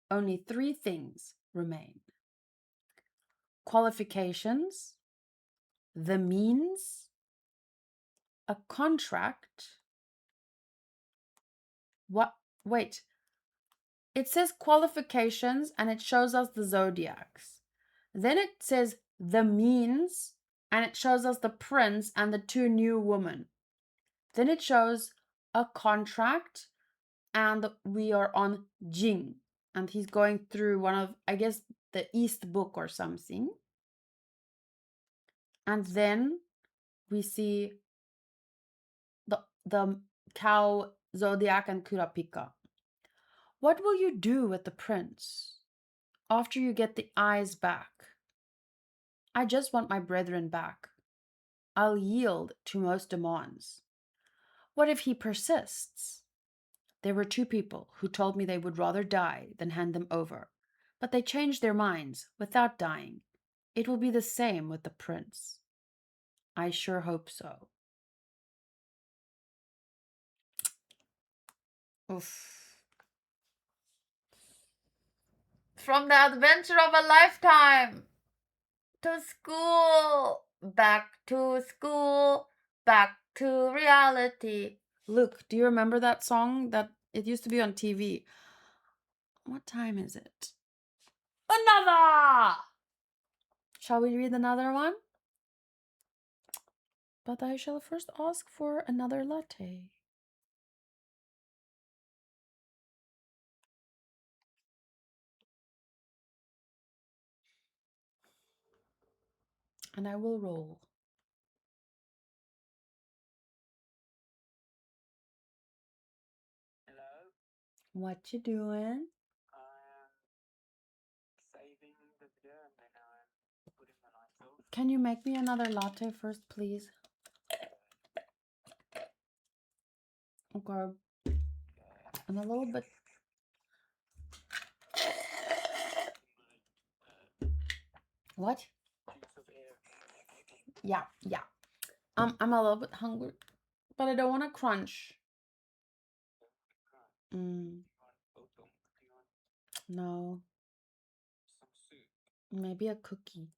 Only 3 things remain: qualifications, the means, a contract. What? Wait. It says qualifications and it shows us the zodiacs. Then it says the means and it shows us the prince and the 2 new women. Then it shows a contract and we are on Jing. And he's going through one of, I guess, the East book or something. And then we see the cow, zodiac, and Kurapika. What will you do with the prince after you get the eyes back? I just want my brethren back. I'll yield to most demands. What if he persists? There were 2 people who told me they would rather die than hand them over, but they changed their minds without dying. It will be the same with the prince. I sure hope so. Oof. From the adventure of a lifetime to school, back to school, back to reality. Luke, do you remember that song that it used to be on TV? What time is it? Another! Shall we read another one? But I shall first ask for another latte. And I will roll. Hello, What you doing? I'm saving the video and then I'm putting the lights off. Can you make me another latte first, please? Okay. And a little bit. What? Juice of air. Yeah. I'm a little bit hungry, but I don't want to crunch. Do Mm, you want bottom? Do you want no, some soup? maybe a cookie.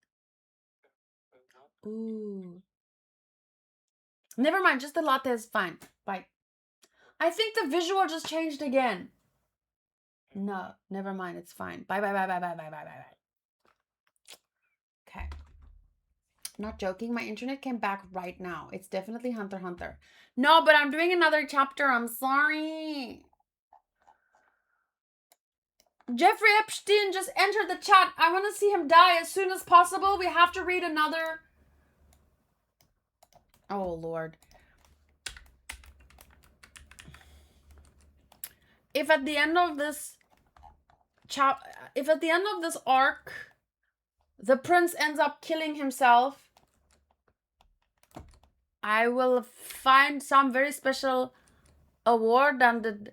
What? Ooh. Never mind, just the latte is fine. Bye. I think the visual just changed again. No, never mind, it's fine. Bye. Okay. Not joking, my internet came back right now. It's definitely Hunter x Hunter. No, but I'm doing another chapter. I'm sorry. Jeffrey Epstein just entered the chat. I want to see him die as soon as possible. We have to read another. Oh, Lord. If at the end of this if at the end of this arc the prince ends up killing himself, I will find some very special award and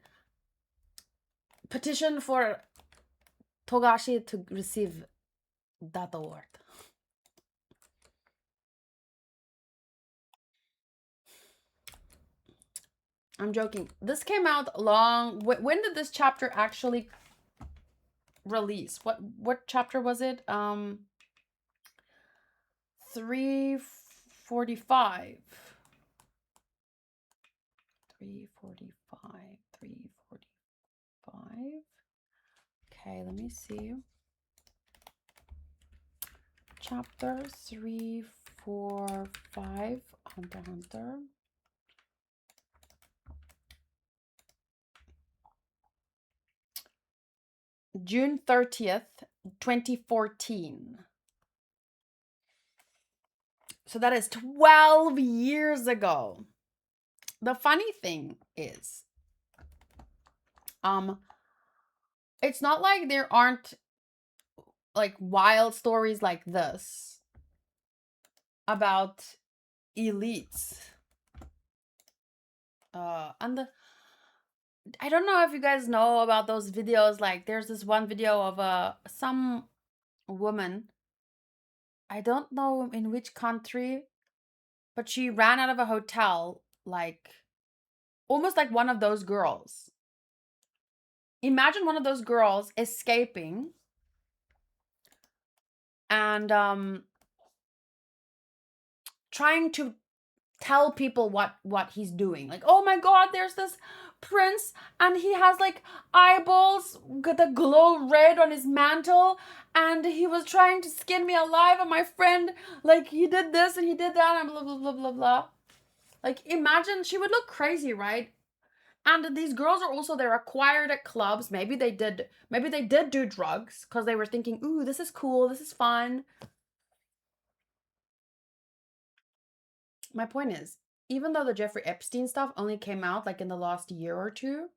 petition for Togashi to receive that award. I'm joking. This came out long. When did this chapter actually release? What chapter was it? 345. 345. 345. Okay, let me see. Chapter 345, Hunter x Hunter. June 30th, 2014. So that is 12 years ago. The funny thing is, it's not like there aren't like wild stories like this about elites. And I don't know if you guys know about those videos. Like, there's this one video of some woman. I don't know in which country, but she ran out of a hotel, like almost like one of those girls. Imagine one of those girls escaping and trying to tell people what he's doing. Like, oh my god, there's this prince and he has like eyeballs that glow red on his mantle, and he was trying to skin me alive, and my friend, like, he did this and he did that, and blah blah blah blah blah. Like, imagine, she would look crazy, right? And these girls are also, they're acquired at clubs. Maybe they did do drugs because they were thinking, ooh, this is cool, this is fun. My point is, even though the Jeffrey Epstein stuff only came out like in the last year or two,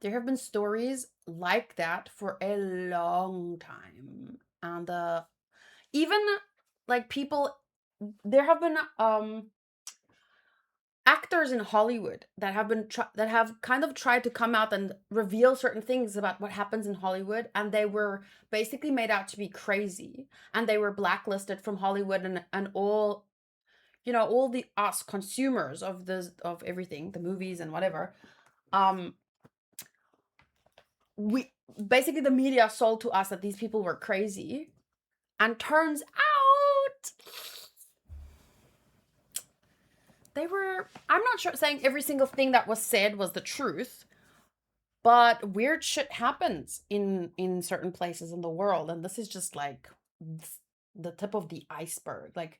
there have been stories like that for a long time. And even like people, there have been actors in Hollywood that have kind of tried to come out and reveal certain things about what happens in Hollywood, and they were basically made out to be crazy, and they were blacklisted from Hollywood, and all, you know, all the us consumers of everything, the movies and whatever, we basically, the media sold to us that these people were crazy, and turns out they were, I'm not sure saying every single thing that was said was the truth, but weird shit happens in certain places in the world, and this is just like the tip of the iceberg. Like,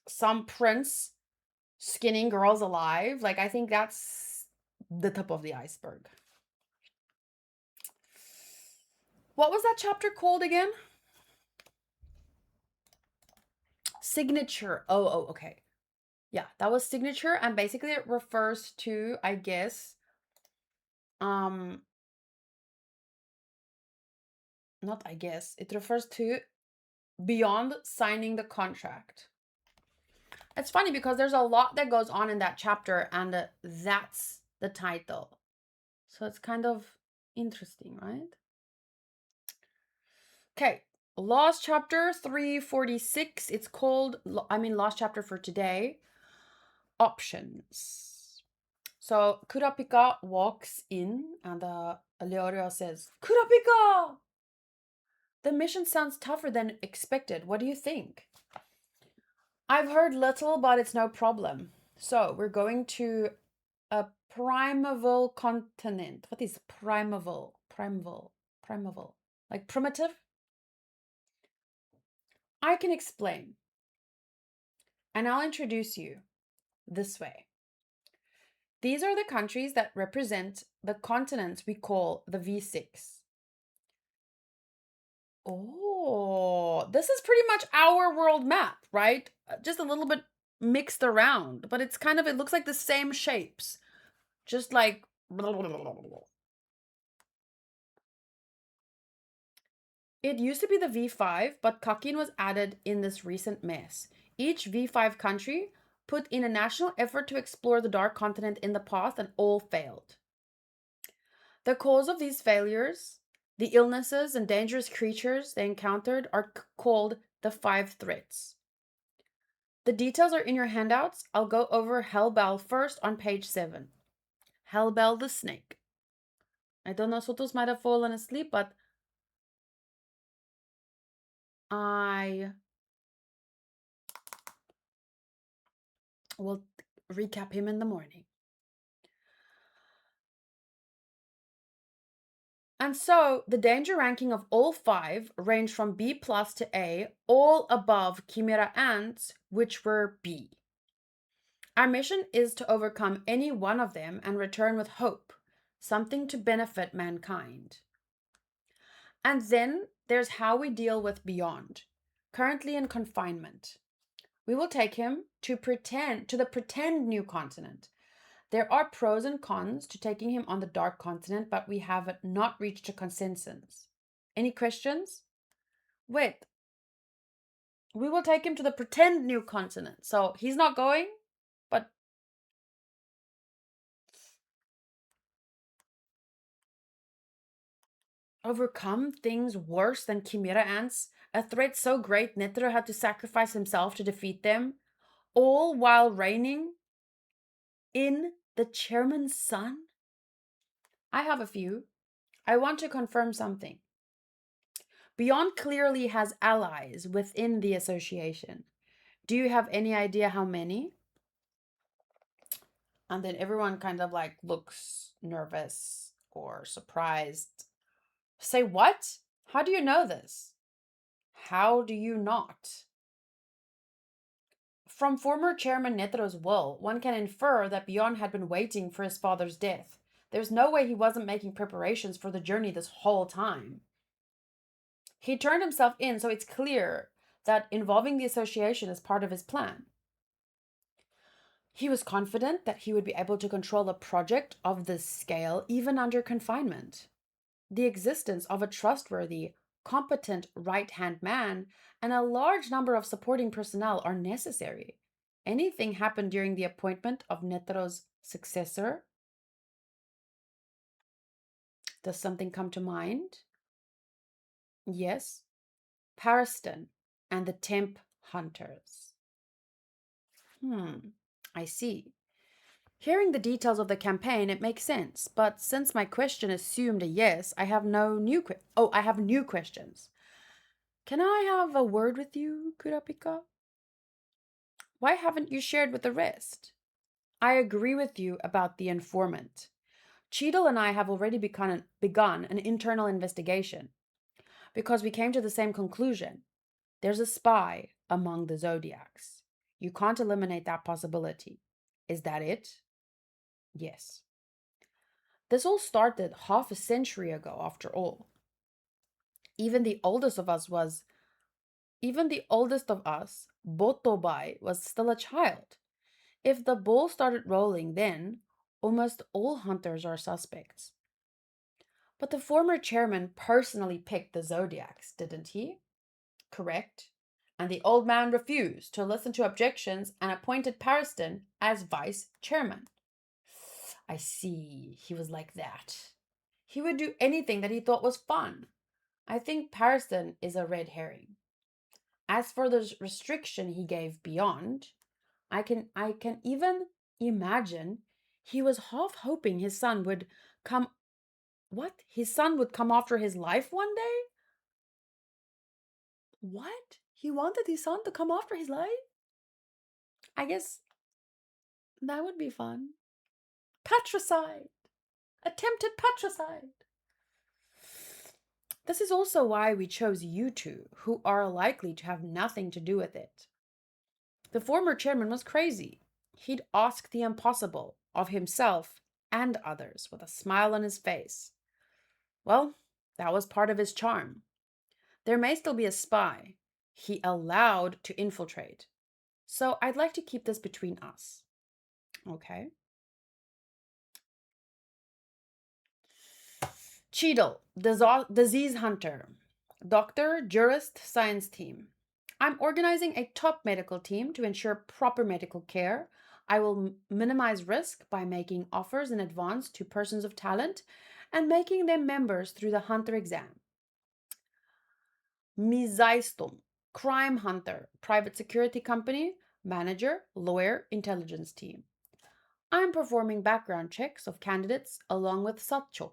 some prince skinning girls alive, like, I think that's the tip of the iceberg. What was that chapter called again? Signature. Oh, okay. Yeah, that was signature, and basically it refers to, I guess, not I guess, it refers to beyond signing the contract. It's funny because there's a lot that goes on in that chapter, and that's the title. So it's kind of interesting, right? Okay, last chapter 346. It's called, last chapter for today, options. So Kurapika walks in, and Leorio says, Kurapika! The mission sounds tougher than expected. What do you think? I've heard little, but it's no problem. So we're going to a primeval continent. What is primeval? Primeval. Primeval. Like primitive? I can explain, and I'll introduce you this way. These are the countries that represent the continents we call the V6. Oh, this is pretty much our world map, right? Just a little bit mixed around, but it's kind of, it looks like the same shapes. Just like it used to be the V5, but Kakin was added in this recent mess. Each V5 country put in a national effort to explore the Dark Continent in the past, and all failed. The cause of these failures, the illnesses and dangerous creatures they encountered, are called the five threats. The details are in your handouts. I'll go over Hellbell first on page 7. Hellbell the snake. I don't know, Sotos might have fallen asleep, but I will recap him in the morning. And so the danger ranking of all five ranged from B plus to A, all above Chimera ants, which were B. Our mission is to overcome any one of them and return with hope, something to benefit mankind. And then there's how we deal with Beyond, currently in confinement. We will take him to the pretend new continent. There are pros and cons to taking him on the dark continent, but we have not reached a consensus. Any questions? Wait, we will take him to the pretend new continent. So he's not going, but overcome things worse than chimera ants, a threat so great Netero had to sacrifice himself to defeat them, all while reigning in the chairman's son? I have a few. I want to confirm something. Beyond clearly has allies within the association. Do you have any idea how many? And then everyone kind of like looks nervous or surprised. Say what? How do you know this? How do you not? From former Chairman Netero's will, one can infer that Bjorn had been waiting for his father's death. There's no way he wasn't making preparations for the journey this whole time. He turned himself in, so it's clear that involving the association is part of his plan. He was confident that he would be able to control a project of this scale even under confinement. The existence of a trustworthy, competent right hand man and a large number of supporting personnel are necessary. Anything happened during the appointment of Netero's successor? Does something come to mind? Yes, Pariston and the Temp Hunters. I see. Hearing the details of the campaign, it makes sense, but since my question assumed a yes, I have I have new questions. Can I have a word with you, Kurapika? Why haven't you shared with the rest? I agree with you about the informant. Cheadle and I have already begun an internal investigation because we came to the same conclusion. There's a spy among the Zodiacs. You can't eliminate that possibility. Is that it? Yes. This all started half a century ago, after all. Even the oldest of us, Botobai, was still a child. If the ball started rolling then, almost all hunters are suspects. But the former chairman personally picked the Zodiacs, didn't he? Correct. And the old man refused to listen to objections and appointed Pariston as vice chairman. I see, he was like that. He would do anything that he thought was fun. I think Pariston is a red herring. As for the restriction he gave Beyond, I can even imagine he was half hoping his son would come. What? His son would come after his life one day? What? He wanted his son to come after his life? I guess that would be fun. Patricide! Attempted patricide! This is also why we chose you two, who are likely to have nothing to do with it. The former chairman was crazy. He'd ask the impossible of himself and others with a smile on his face. Well, that was part of his charm. There may still be a spy he allowed to infiltrate. So I'd like to keep this between us. Okay. Cheadle, disease hunter, doctor, jurist, science team. I'm organizing a top medical team to ensure proper medical care. I will minimize risk by making offers in advance to persons of talent and making them members through the hunter exam. Mizaistum, crime hunter, private security company, manager, lawyer, intelligence team. I'm performing background checks of candidates along with Satcho.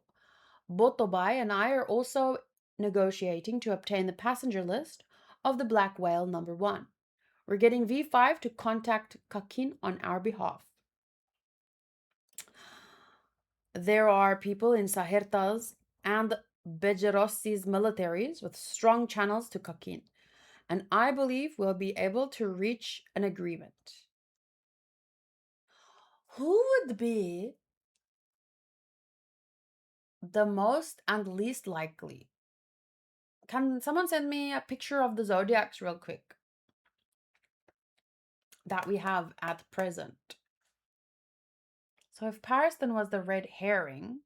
Botobai and I are also negotiating to obtain the passenger list of the Black Whale number 1. We're getting V5 to contact Kakin on our behalf. There are people in Saherta's and Bejerossi's militaries with strong channels to Kakin, and I believe we'll be able to reach an agreement. Who would be the most and least likely? Can someone send me a picture of the zodiacs real quick that we have at present? So if Pariston was the red herring,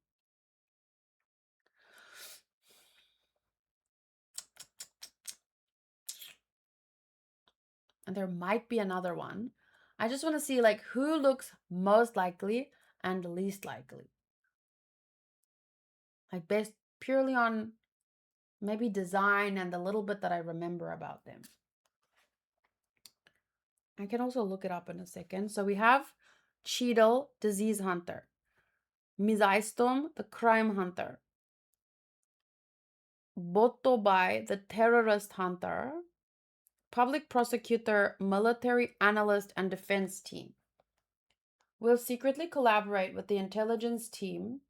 and there might be another one, I just want to see like who looks most likely and least likely. Like based purely on maybe design and the little bit that I remember about them. I can also look it up in a second. So we have Cheadle, disease hunter. Mizaistom, the crime hunter. Botobai, the terrorist hunter. Public prosecutor, military analyst, and defense team. We'll secretly collaborate with the intelligence team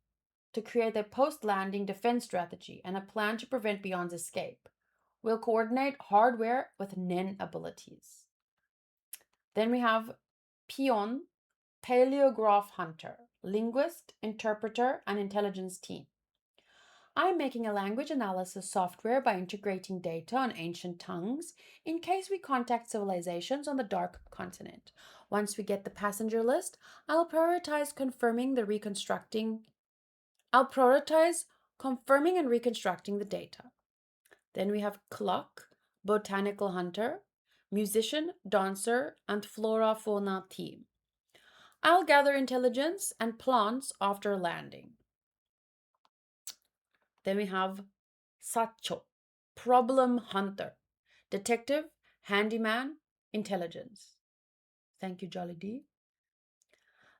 to create a post-landing defense strategy and a plan to prevent Beyond's escape. We'll coordinate hardware with Nen abilities. Then we have Pion, paleograph hunter, linguist, interpreter, and intelligence team. I'm making a language analysis software by integrating data on ancient tongues in case we contact civilizations on the Dark Continent. Once we get the passenger list, I'll prioritize confirming and reconstructing the data. Then we have Cluck, botanical hunter, musician, dancer, and flora fauna team. I'll gather intelligence and plants after landing. Then we have Sacho, problem hunter, detective, handyman, intelligence. Thank you, Jolly D.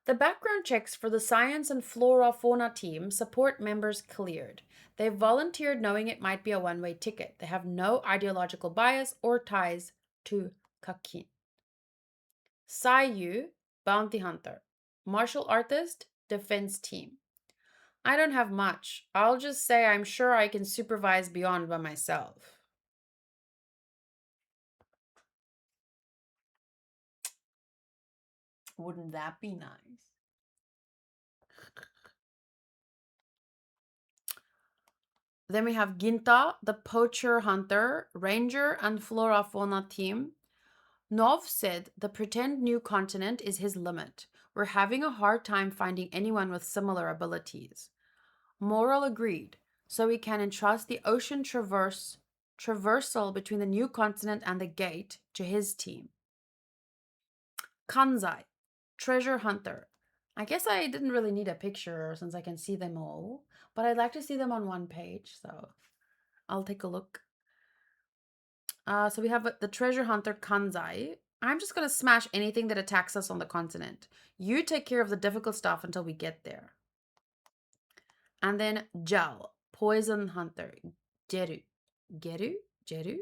The background checks for the science and flora fauna team support members cleared. They've volunteered knowing it might be a one-way ticket. They have no ideological bias or ties to Kakin. Sayu, bounty hunter, martial artist, defense team. I don't have much. I'll just say I'm sure I can supervise Beyond by myself. Wouldn't that be nice? Then we have Ginta, the poacher hunter, ranger, and flora fauna team. Nov said the pretend new continent is his limit. We're having a hard time finding anyone with similar abilities. Moral agreed, so we can entrust the ocean traversal between the new continent and the gate to his team. Kanzai, treasure hunter. I guess I didn't really need a picture since I can see them all, but I'd like to see them on one page, so I'll take a look. So we have the treasure hunter Kanzai. I'm just going to smash anything that attacks us on the continent. You take care of the difficult stuff until we get there. And then Jal, poison hunter. Jeru. Jeru?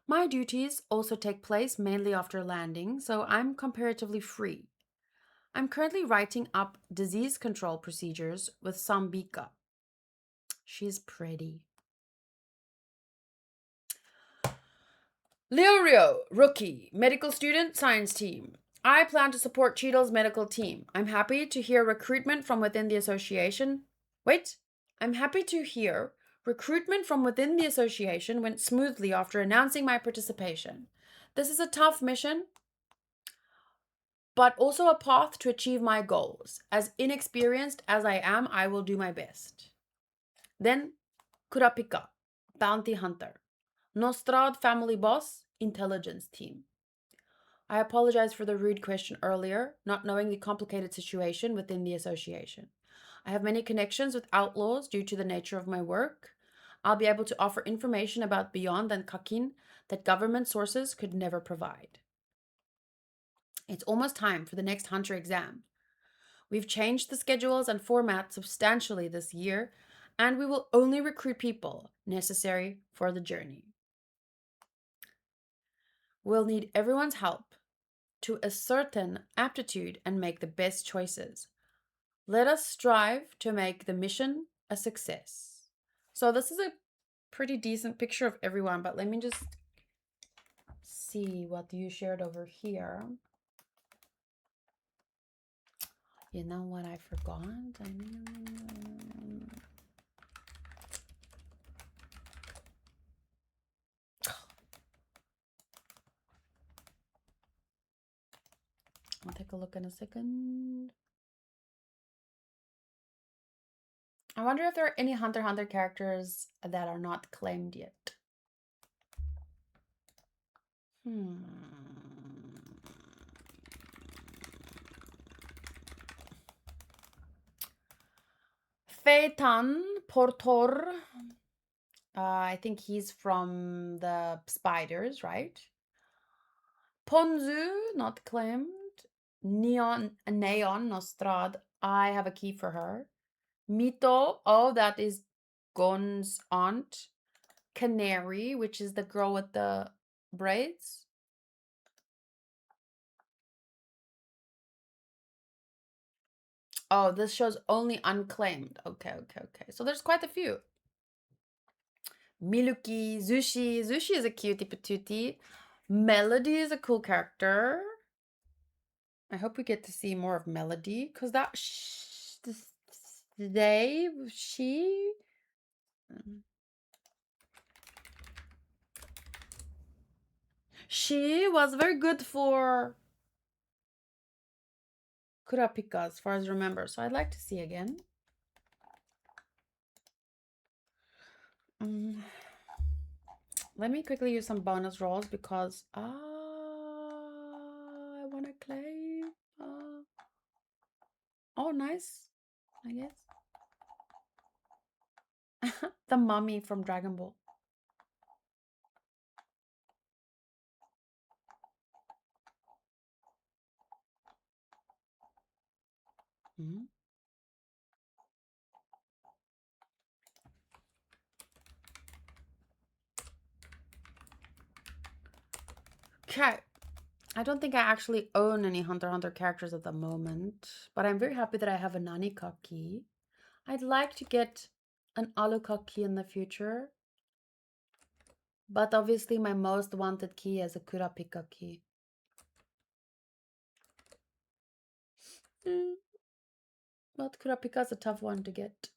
My duties also take place mainly after landing, so I'm comparatively free. I'm currently writing up disease control procedures with Sambika. She's pretty. Leorio, rookie, medical student, science team. I plan to support Cheadle's medical team. I'm happy to hear recruitment from within the association. Wait, I'm happy to hear recruitment from within the association went smoothly after announcing my participation. This is a tough mission, but also a path to achieve my goals. As inexperienced as I am, I will do my best. Then, Kurapika, bounty hunter. Nostrad family boss, intelligence team. I apologize for the rude question earlier, not knowing the complicated situation within the association. I have many connections with outlaws due to the nature of my work. I'll be able to offer information about beyond and Kakin that government sources could never provide. It's almost time for the next Hunter exam. We've changed the schedules and format substantially this year, and we will only recruit people necessary for the journey. We'll need everyone's help to ascertain aptitude and make the best choices. Let us strive to make the mission a success. So this is a pretty decent picture of everyone, but let me just see what you shared over here. You know what I forgot? I'll take a look in a second. I wonder if there are any Hunter x Hunter characters that are not claimed yet. Phaeton Portor. I think he's from the Spiders, right? Ponzu, not claimed. Neon Nostrad. I have a key for her. Mito. Oh, that is Gon's aunt. Canary, which is the girl with the braids. Oh, this shows only unclaimed. Okay. So there's quite a few. Miluki, Zushi. Zushi is a cutie patootie. Melody is a cool character. I hope we get to see more of Melody, because that she was very good for Kurapika as far as I remember, so I'd like to see again. Let me quickly use some bonus rolls because I want to claim. Oh, nice, I guess. The mummy from Dragon Ball. Okay. I don't think I actually own any Hunter x Hunter characters at the moment, but I'm very happy that I have a Nanika key. I'd like to get an Aluka key in the future, but obviously my most wanted key is a Kurapika key. But Kurapika is a tough one to get,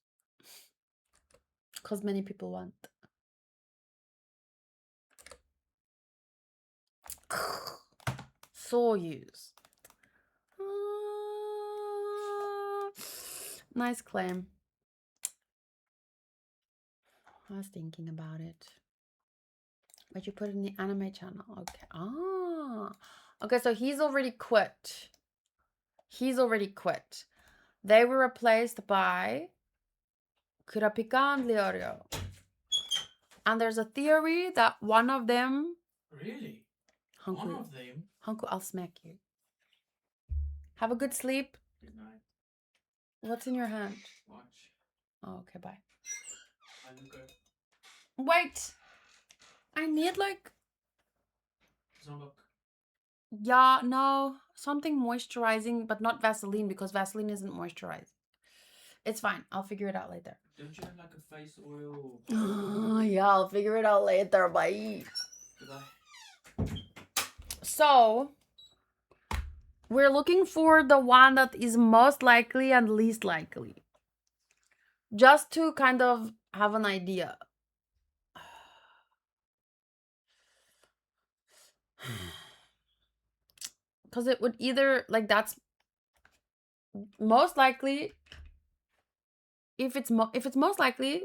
because many people want. Soyuz. Nice claim. I was thinking about it. But you put it in the anime channel. Okay. Okay, so he's already quit. They were replaced by Kurapika and Leorio. And there's a theory that one of them... Really? Hanku, One of them? Hanku, I'll smack you. Have a good sleep. Good night. What's in your hand? Watch. Oh, okay, bye. Luca. Wait! I need like... Zambuk. Yeah, no. Something moisturizing, but not Vaseline, because Vaseline isn't moisturizing. It's fine. I'll figure it out later. Don't you have like a face oil? Yeah, I'll figure it out later. Bye. Goodbye. So we're looking for the one that is most likely and least likely. Just to kind of have an idea. Because it would either, like, that's most likely. If it's most likely,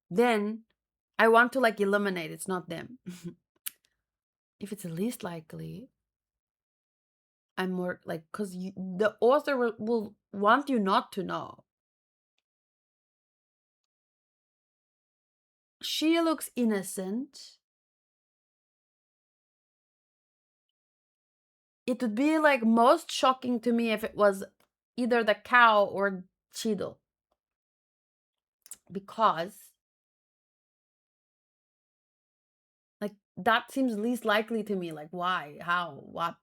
then I want to like eliminate it's not them. If it's the least likely, I'm more like, because the author will want you not to know. She looks innocent. It would be like most shocking to me if it was either the cow or Cheadle. Because like that seems least likely to me. Like why? How? What?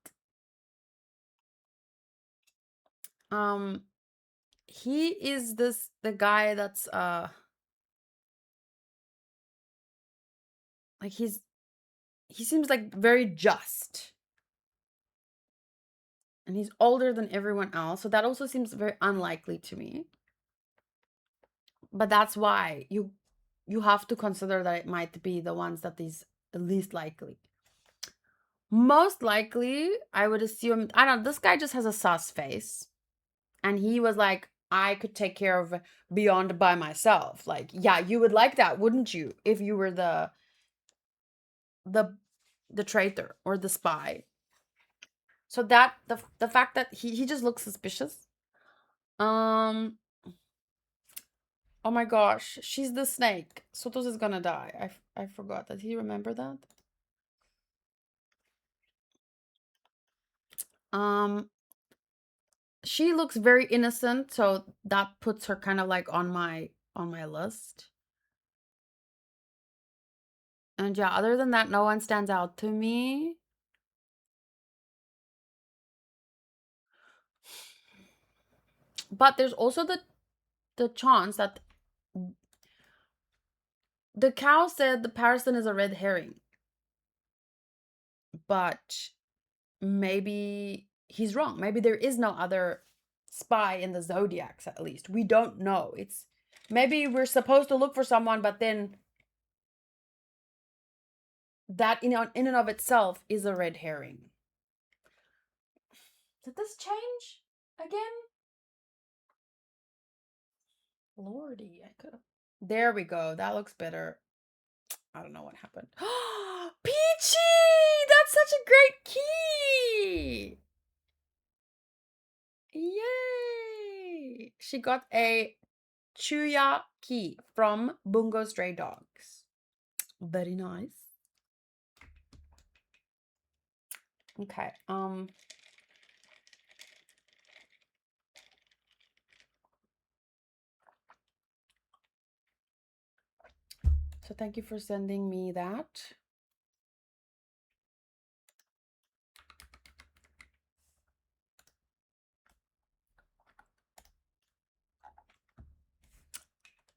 Um he is the guy that's like he seems like very just. And he's older than everyone else, so that also seems very unlikely to me. But that's why you have to consider that it might be the ones that is the least likely. Most likely, I would assume, I don't know, this guy just has a sus face. And he was like, I could take care of Beyond by myself. Like, yeah, you would like that, wouldn't you? If you were the the traitor or the spy. So that the fact that he just looks suspicious. Um Oh my gosh, she's the snake. Sotos is gonna die. I forgot. Did he remember that? Um, she looks very innocent, so that puts her kind of like on my list. And yeah, other than that, no one stands out to me. But there's also the chance that the cow said the Parison is a red herring. But maybe he's wrong. Maybe there is no other spy in the zodiacs, at least. We don't know. It's maybe we're supposed to look for someone, but then that in and of itself is a red herring. Did this change again? Lordy, I could have. There we go. That looks better. I don't know what happened. Peachy! That's such a great key! Yay! She got a Chuya key from Bungo Stray Dogs. Very nice. Okay. So thank you for sending me that.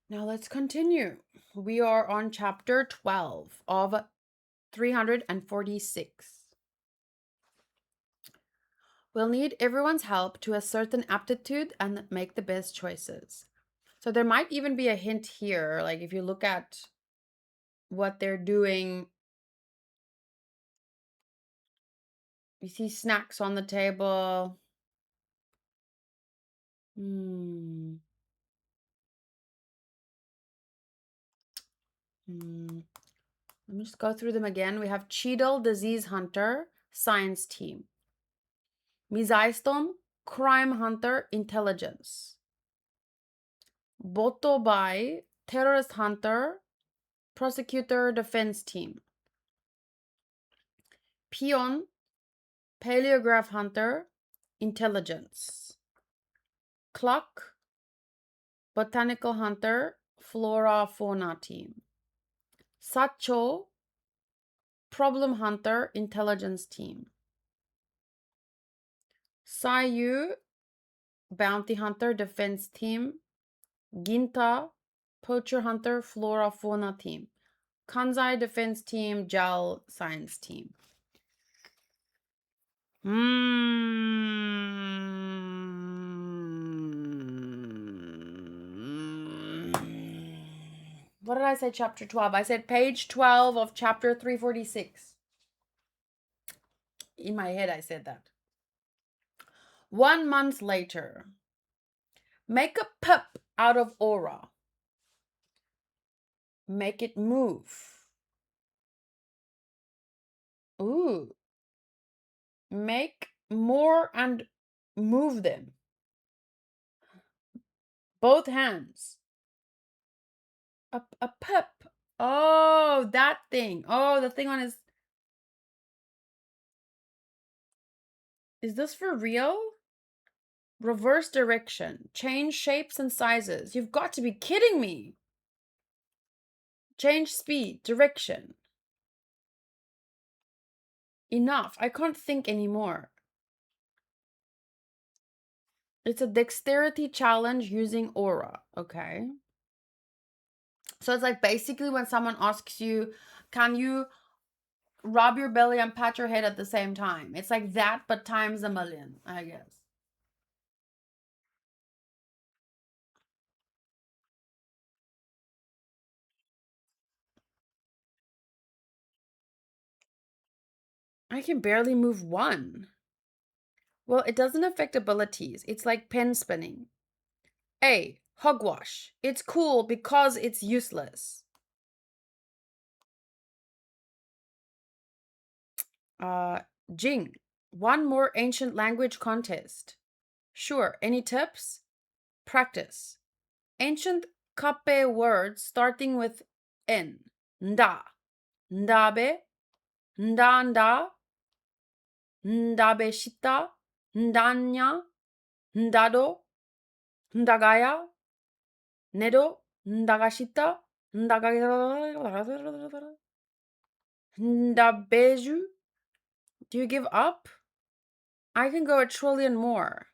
Now let's continue. We are on chapter 12 of 346. We'll need everyone's help to a certain aptitude and make the best choices. So there might even be a hint here, like if you look at what they're doing, you see snacks on the table. Let me just go through them again. We have Cheadle, Disease Hunter, Science Team. Mizaistom, Crime Hunter, Intelligence. Botobai, Terrorist Hunter, Prosecutor, Defense Team. Pion, Paleograph Hunter, Intelligence. Cluck, Botanical Hunter, Flora Fauna Team. Sacho, Problem Hunter, Intelligence Team. Sayu, Bounty Hunter, Defense Team. Ginta, Poacher Hunter, Flora Fauna Team. Kanzai Defense Team, JAL Science Team. What did I say? Chapter 12. I said page 12 of chapter 346. In my head, I said that. 1 month later, make a pup out of aura. Make it move. Ooh. Make more and move them. Both hands. A pup. Oh, that thing. Oh, the thing on his. Is this for real? Reverse direction. Change shapes and sizes. You've got to be kidding me. Change speed, direction. Enough. I can't think anymore. It's a dexterity challenge using aura. Okay. So it's like basically when someone asks you, can you rub your belly and pat your head at the same time? It's like that, but times a million, I guess. I can barely move one. Well, it doesn't affect abilities. It's like pen spinning. A. Hogwash. It's cool because it's useless. Uh, Jing. One more ancient language contest. Sure. Any tips? Practice. Ancient Kape words starting with N. Nda. Ndabe. Ndanda. Ndabeshita. Ndanya. Ndado. Ndagaya. Nedo. Ndagashita. Ndagaya. Ndabeju. Do you give up? I can go a trillion more.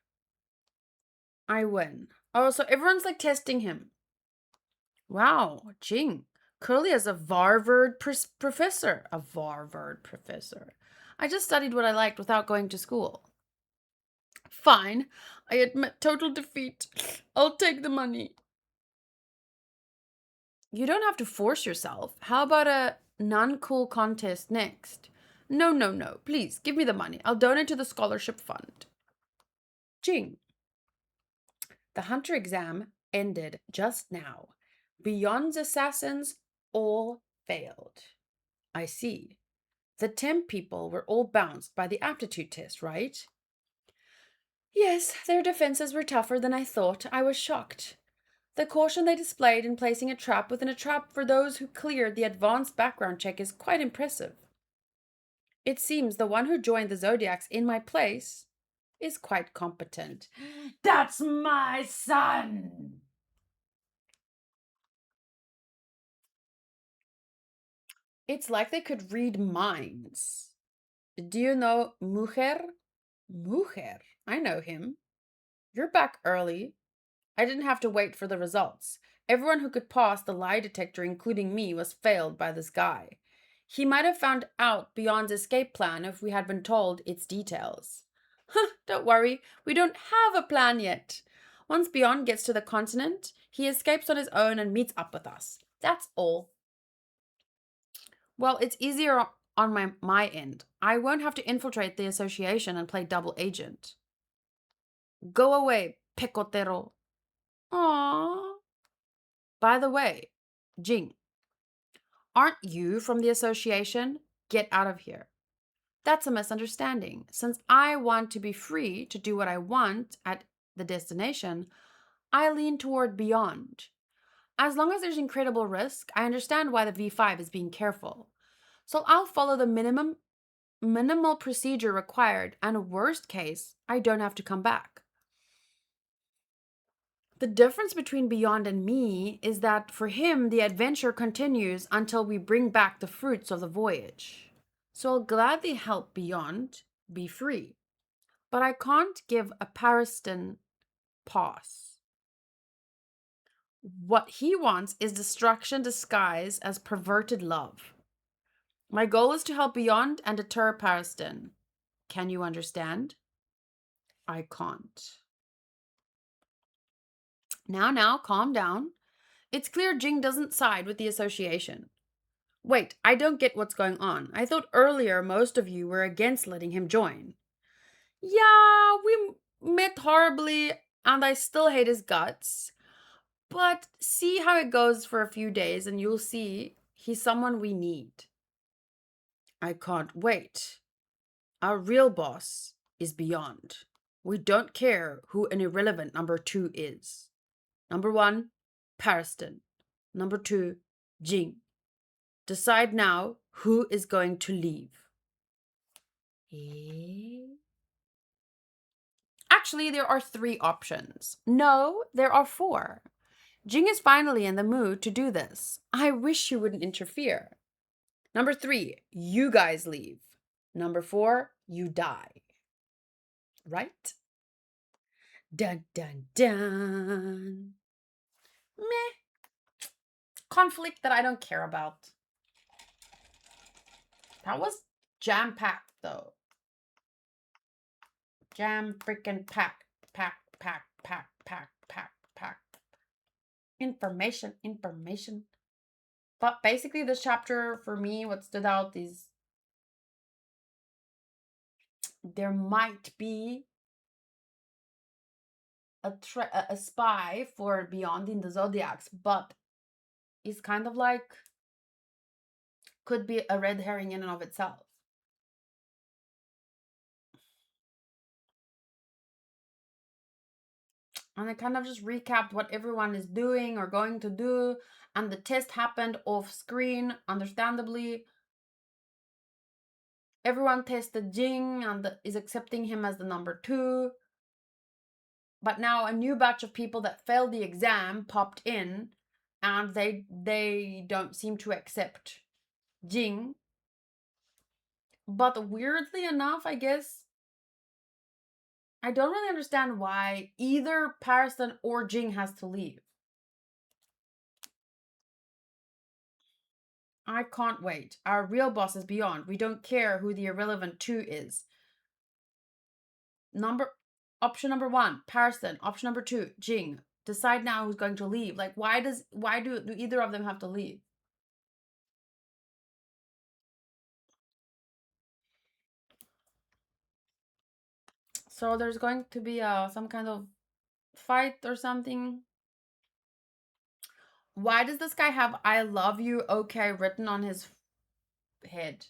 I win. Oh, so everyone's like testing him. Wow, Jing. Curly is a Harvard professor. A Harvard professor. I just studied what I liked without going to school. Fine. I admit total defeat. I'll take the money. You don't have to force yourself. How about a non-cool contest next? No, no, no. Please, give me the money. I'll donate to the scholarship fund. Jing. The hunter exam ended just now. Beyond's assassins all failed. I see. The temp people were all bounced by the aptitude test, right? Yes, their defenses were tougher than I thought. I was shocked. The caution they displayed in placing a trap within a trap for those who cleared the advanced background check is quite impressive. It seems the one who joined the Zodiacs in my place is quite competent. That's my son! It's like they could read minds. Do you know Mujer? Mujer. I know him. You're back early. I didn't have to wait for the results. Everyone who could pass the lie detector, including me, was failed by this guy. He might have found out Beyond's escape plan if we had been told its details. Don't worry, we don't have a plan yet. Once Beyond gets to the continent, he escapes on his own and meets up with us. That's all. Well, it's easier on my end. I won't have to infiltrate the association and play double agent. Go away, pecotero. Aww. By the way, Jing, aren't you from the association? Get out of here. That's a misunderstanding. Since I want to be free to do what I want at the destination, I lean toward beyond. As long as there's incredible risk, I understand why the V5 is being careful. So I'll follow the minimal procedure required, and worst case, I don't have to come back. The difference between Beyond and me is that for him, the adventure continues until we bring back the fruits of the voyage. So I'll gladly help Beyond be free. But I can't give a Pariston pause. What he wants is destruction disguised as perverted love. My goal is to help Beyond and deter Pariston. Can you understand? I can't. Now, calm down. It's clear Jing doesn't side with the association. Wait, I don't get what's going on. I thought earlier most of you were against letting him join. Yeah, we met horribly, and I still hate his guts. But see how it goes for a few days, and you'll see he's someone we need. I can't wait. Our real boss is beyond. We don't care who an irrelevant number 2 is. Number 1, Pariston. Number 2, Jing. Decide now who is going to leave. Actually, there are 3 options. No, there are 4. Jing is finally in the mood to do this. I wish you wouldn't interfere. Number 3, you guys leave. Number 4, you die. Right? Dun dun dun. Meh. Conflict that I don't care about. That was jam-packed though. Jam freaking packed. Pack. Information. But basically this chapter for me, what stood out is there might be a spy for Beyond in the Zodiacs, but it's kind of like could be a red herring in and of itself. And I kind of just recapped what everyone is doing or going to do, and the test happened off screen, understandably. Everyone tested Jing and is accepting him as the number 2. But now a new batch of people that failed the exam popped in, and they don't seem to accept Jing. But weirdly enough, I guess, I don't really understand why either Pariston or Jing has to leave. I can't wait. Our real boss is beyond. We don't care who the irrelevant 2 is. Option number 1, Pariston. Option number 2, Jing. Decide now who's going to leave. Like, why do either of them have to leave? So there's going to be some kind of fight or something. Why does this guy have "I love you, okay" written on his head?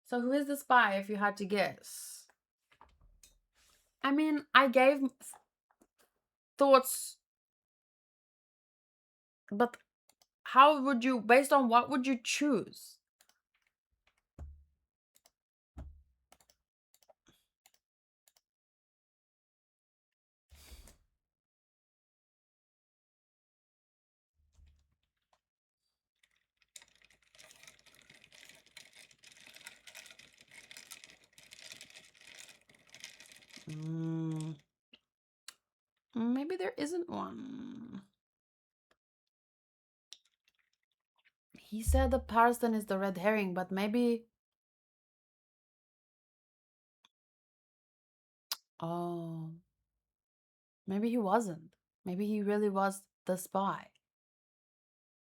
So who is the spy, if you had to guess? I mean, I gave thoughts, but how would you, based on what would you choose? Maybe there isn't one. He said the Parston is the red herring, but maybe... Oh. Maybe he wasn't. Maybe he really was the spy.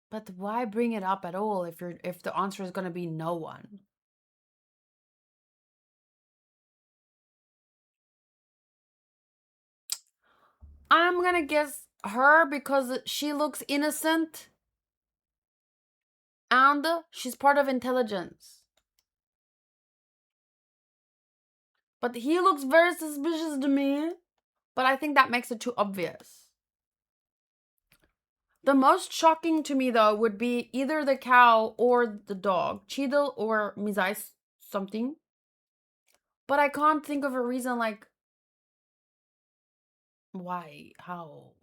But why bring it up at all if the answer is going to be no one? I'm going to guess her because she looks innocent and she's part of intelligence. But he looks very suspicious to me, but I think that makes it too obvious. The most shocking to me, though, would be either the cow or the dog. Cheadle or Mizai something. But I can't think of a reason, like... Why? How?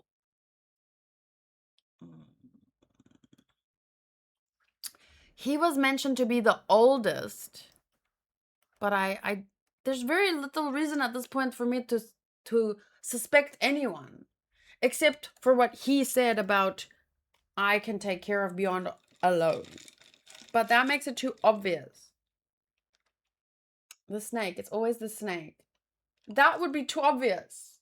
He was mentioned to be the oldest. But there's very little reason at this point for me to suspect anyone. Except for what he said about, I can take care of Beyond alone. But that makes it too obvious. The snake. It's always the snake. That would be too obvious.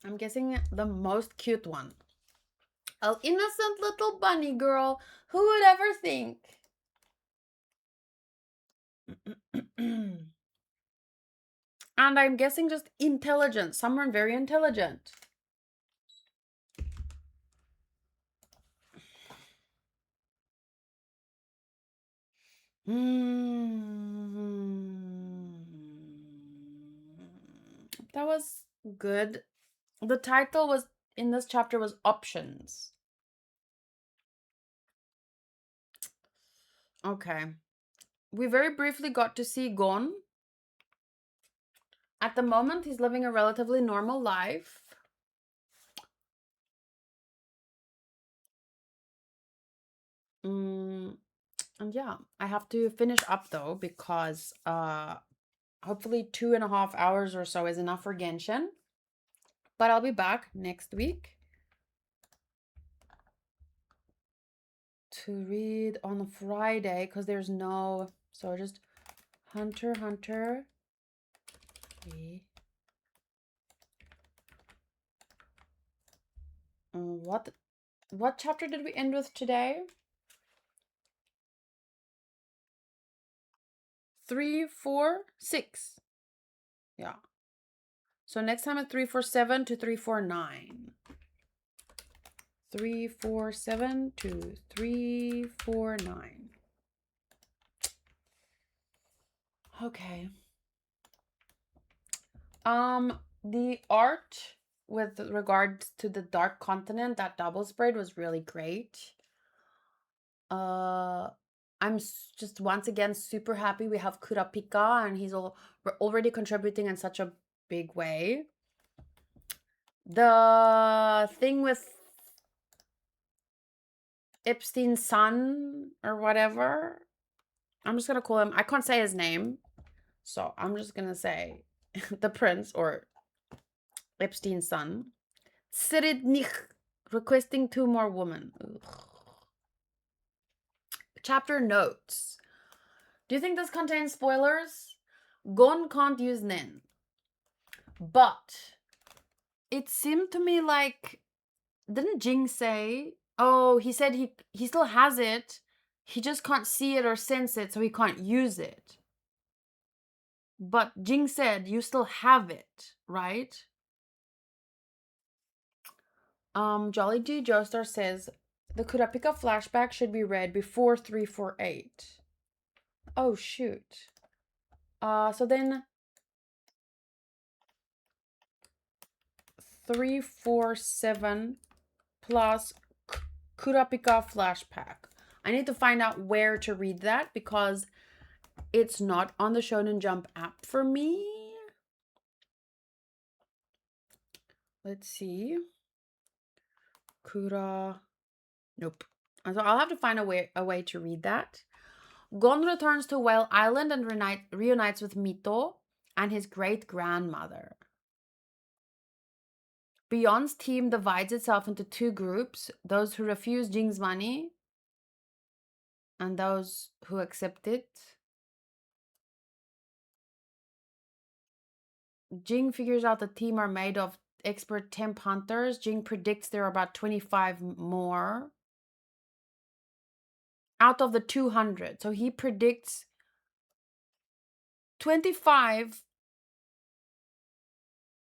I'm guessing the most cute one. Oh, innocent little bunny girl. Who would ever think? And I'm guessing just intelligent. Someone very intelligent. That was good. The title was in this chapter was options. Okay. We very briefly got to see Gon. At the moment, he's living a relatively normal life. And yeah, I have to finish up though because hopefully 2.5 hours or so is enough for Genshin. But I'll be back next week to read on a Friday because there's no. So just Hunter Hunter. What chapter did we end with today? 3, 4, 6. Yeah. So next time it's 347 to 349. 347 to 349. Okay. The art with regards to the Dark Continent, that double spread was really great. I'm just once again super happy we have Kurapika and he's already contributing in such a big way. The thing with Epstein's son or whatever, I'm just gonna call him, I can't say his name, so I'm just gonna say the prince or Epstein's son. Siridnich requesting 2 more women. Ugh. Chapter notes. Do you think this contains spoilers? Gon can't use Nen. But it seemed to me like, didn't Jing say, oh, he said he still has it, he just can't see it or sense it, so he can't use it. But Jing said you still have it, right? Jolly G Joestar says the Kurapika flashback should be read before 348. Oh shoot. So then 347 plus Kurapika flashback. I need to find out where to read that because it's not on the Shonen Jump app for me. Let's see. Nope. So I'll have to find a way to read that. Gon returns to Whale Island and reunites with Mito and his great-grandmother. Beyond's team divides itself into 2 groups, those who refuse Jing's money and those who accept it. Jing figures out the team are made of expert temp hunters. Jing predicts there are about 25 more out of the 200. So he predicts 25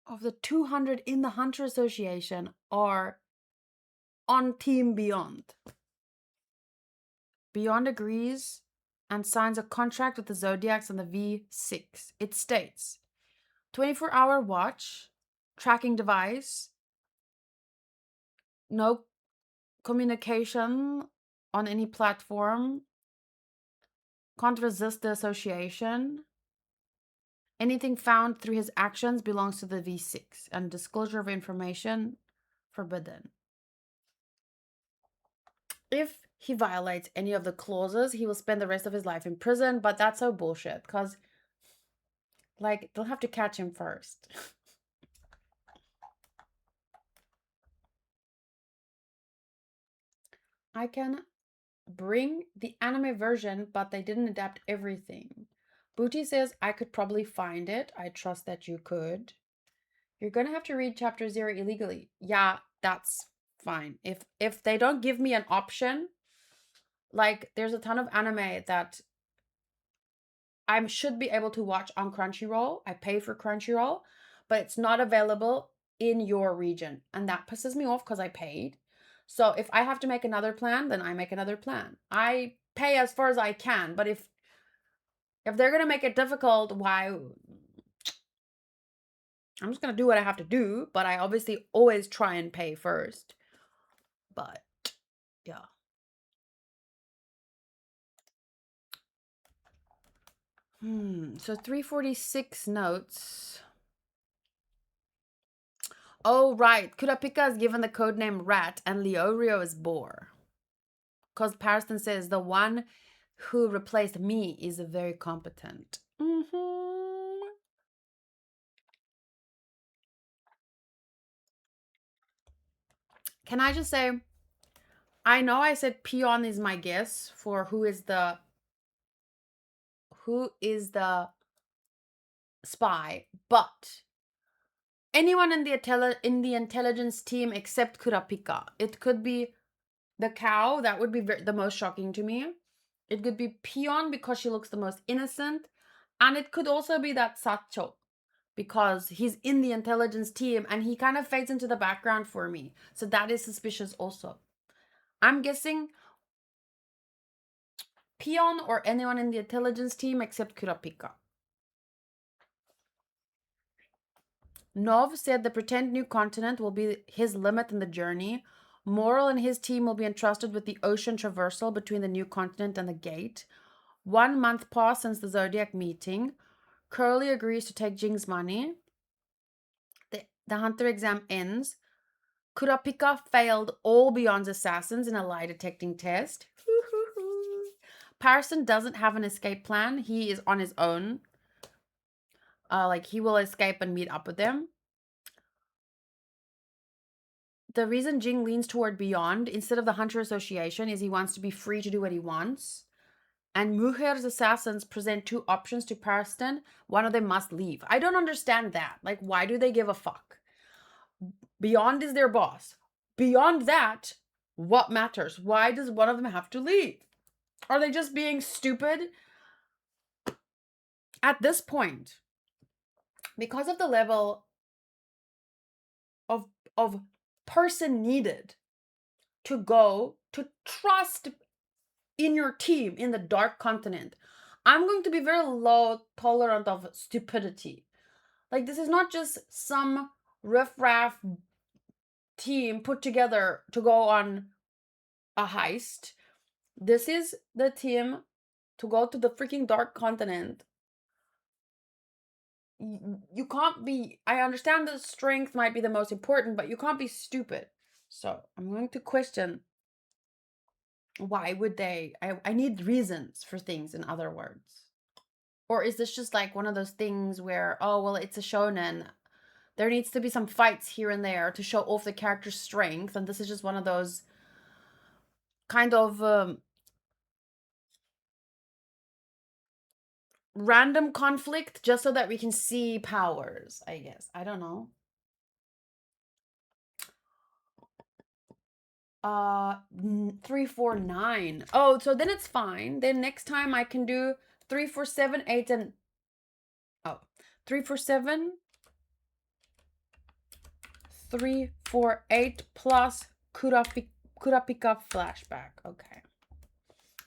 of the 200 in the Hunter Association are on Team Beyond. Beyond agrees and signs a contract with the Zodiacs and the V6. It states 24-hour watch, tracking device, no communication on any platform, can't resist the association. Anything found through his actions belongs to the V6, and disclosure of information forbidden. If he violates any of the clauses, he will spend the rest of his life in prison, but that's so bullshit, because, like, they'll have to catch him first. I can bring the anime version, but they didn't adapt everything. Booty says, I could probably find it. I trust that you could. You're gonna have to read chapter 0 illegally. Yeah, that's fine. If they don't give me an option, like there's a ton of anime that I should be able to watch on Crunchyroll. I pay for Crunchyroll, but it's not available in your region. And that pisses me off because I paid. So if I have to make another plan, then I make another plan. I pay as far as I can, but if they're going to make it difficult, why I'm just going to do what I have to do, but I obviously always try and pay first. But yeah. So 346 notes. Oh, right. Kurapika is given the codename Rat and Leorio is Boar. Because Pariston says the one who replaced me is very competent. Can I just say, I know I said Peon is my guess for who is the spy, but anyone in the intelligence team except Kurapika. It could be the cow, that would be the most shocking to me. It could be Peon because she looks the most innocent, and it could also be that Sacho because he's in the intelligence team and he kind of fades into the background for me. So that is suspicious also. I'm guessing Peon or anyone in the intelligence team except Kurapika. Nov said the pretend new continent will be his limit in the journey. Moral and his team will be entrusted with the ocean traversal between the new continent and the gate. 1 month passed since the Zodiac meeting. Curly agrees to take Jing's money. The hunter exam ends. Kurapika failed all Beyond's assassins in a lie detecting test. Parson doesn't have an escape plan. He is on his own. He will escape and meet up with them. The reason Jing leans toward Beyond instead of the Hunter Association is he wants to be free to do what he wants. And Mujer's assassins present two options to Parston. One of them must leave. I don't understand that. Like, why do they give a fuck? Beyond is their boss. Beyond that, what matters? Why does one of them have to leave? Are they just being stupid? At this point, because of the level of person needed to go to trust in your team in the dark continent, I'm going to be very low tolerant of stupidity. Like, this is not just some riffraff team put together to go on a heist. This is the team to go to the freaking dark continent. You can't be, I understand that strength might be the most important, but you can't be stupid. So I'm going to question, why would they? I need reasons for things, in other words. Or is this just like one of those things where, oh, well, it's a shonen. There needs to be some fights here and there to show off the character's strength. And this is just one of those kind of random conflict just so that we can see powers, I guess. I don't know. 349. Oh, so then it's fine. Then next time I can do 347, 8, and 347, 348 plus Kurapika flashback. Okay.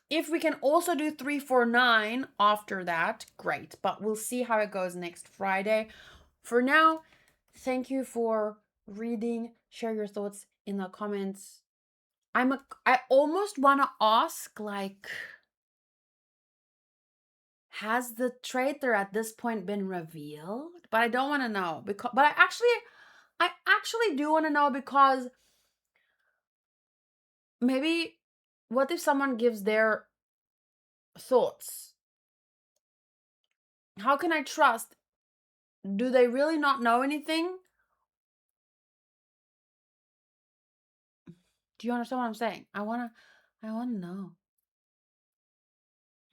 If we can also do 349 after that, great. But we'll see how it goes next Friday. For now, thank you for reading. Share your thoughts in the comments. I almost want to ask, like, has the traitor at this point been revealed? But I don't want to know because I actually do want to know, because maybe what if someone gives their thoughts? How can I trust? Do they really not know anything? Do you understand what I'm saying? I want to know.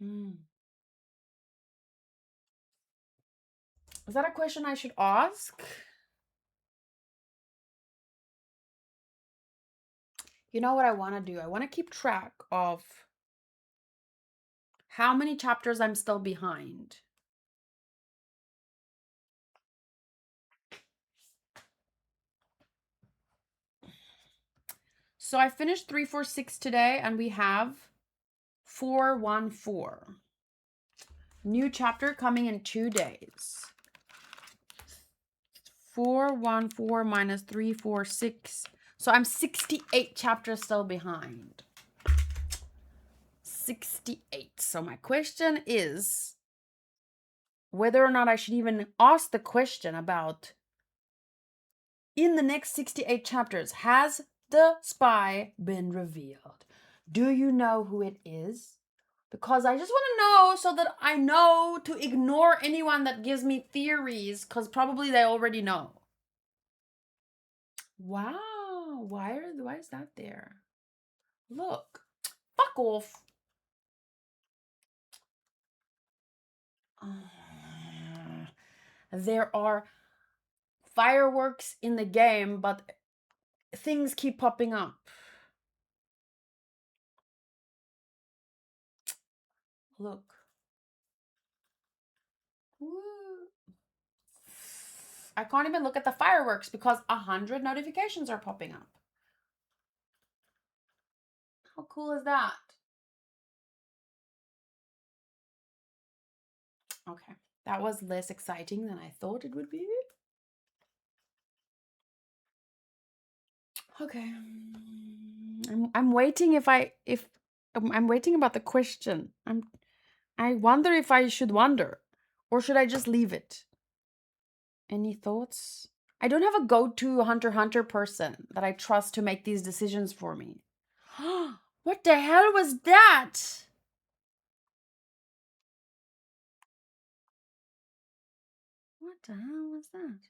Mm. Is that a question I should ask? You know what I want to do? I want to keep track of how many chapters I'm still behind. So I finished 346 today, and we have 414. New chapter coming in 2 days. 414 minus 346. So I'm 68 chapters still behind. 68. So my question is whether or not I should even ask the question about, in the next 68 chapters, has the spy been revealed? Do you know who it is? Because I just want to know so that I know to ignore anyone that gives me theories, because probably they already know. Wow, why is that there? Look. Fuck off. There are fireworks in the game, but things keep popping up. Look. Woo. I can't even look at the fireworks because 100 notifications are popping up. How cool is that? Okay, that was less exciting than I thought it would be. Okay. I'm waiting if I'm waiting about the question. I wonder if I should wonder, or should I just leave it? Any thoughts? I don't have a go-to Hunter x Hunter person that I trust to make these decisions for me. What the hell was that? What the hell was that?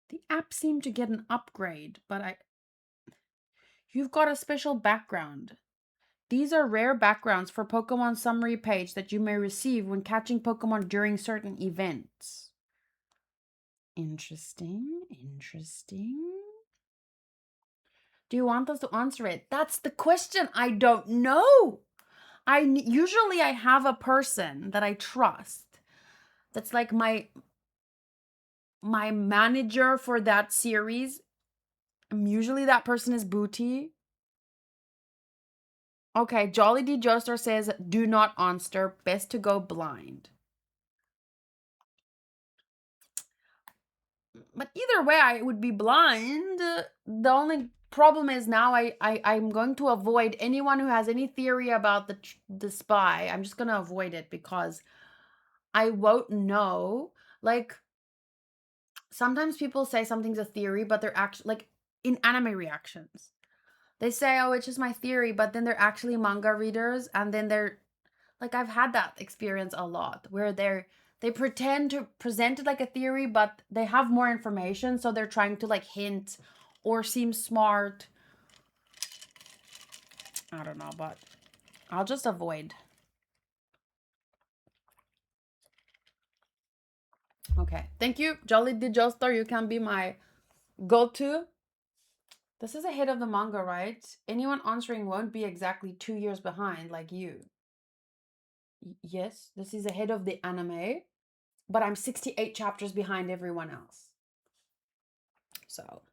The app seemed to get an upgrade, but you've got a special background. These are rare backgrounds for Pokemon summary page that you may receive when catching Pokemon during certain events. Interesting. Do you want us to answer it? That's the question. I don't know. Usually I have a person that I trust. That's like my manager for that series. Usually that person is Booty. Okay, Jolly D Joestar says, do not answer. Best to go blind. But either way, I would be blind. The only problem is now I'm going to avoid anyone who has any theory about the spy. I'm just going to avoid it because I won't know. Like, sometimes people say something's a theory, but they're actually, like, in anime reactions. They say, oh, it's just my theory, but then they're actually manga readers, and then they're like, I've had that experience a lot where they pretend to present it like a theory, but they have more information, so they're trying to like hint or seem smart. I don't know, but I'll just avoid. Okay, thank you, Jolly the Joestar. You can be my go-to. This is ahead of the manga, right? Anyone answering won't be exactly 2 years behind like you. Yes, this is ahead of the anime, but I'm 68 chapters behind everyone else. So,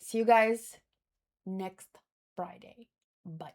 see you guys next Friday. Bye.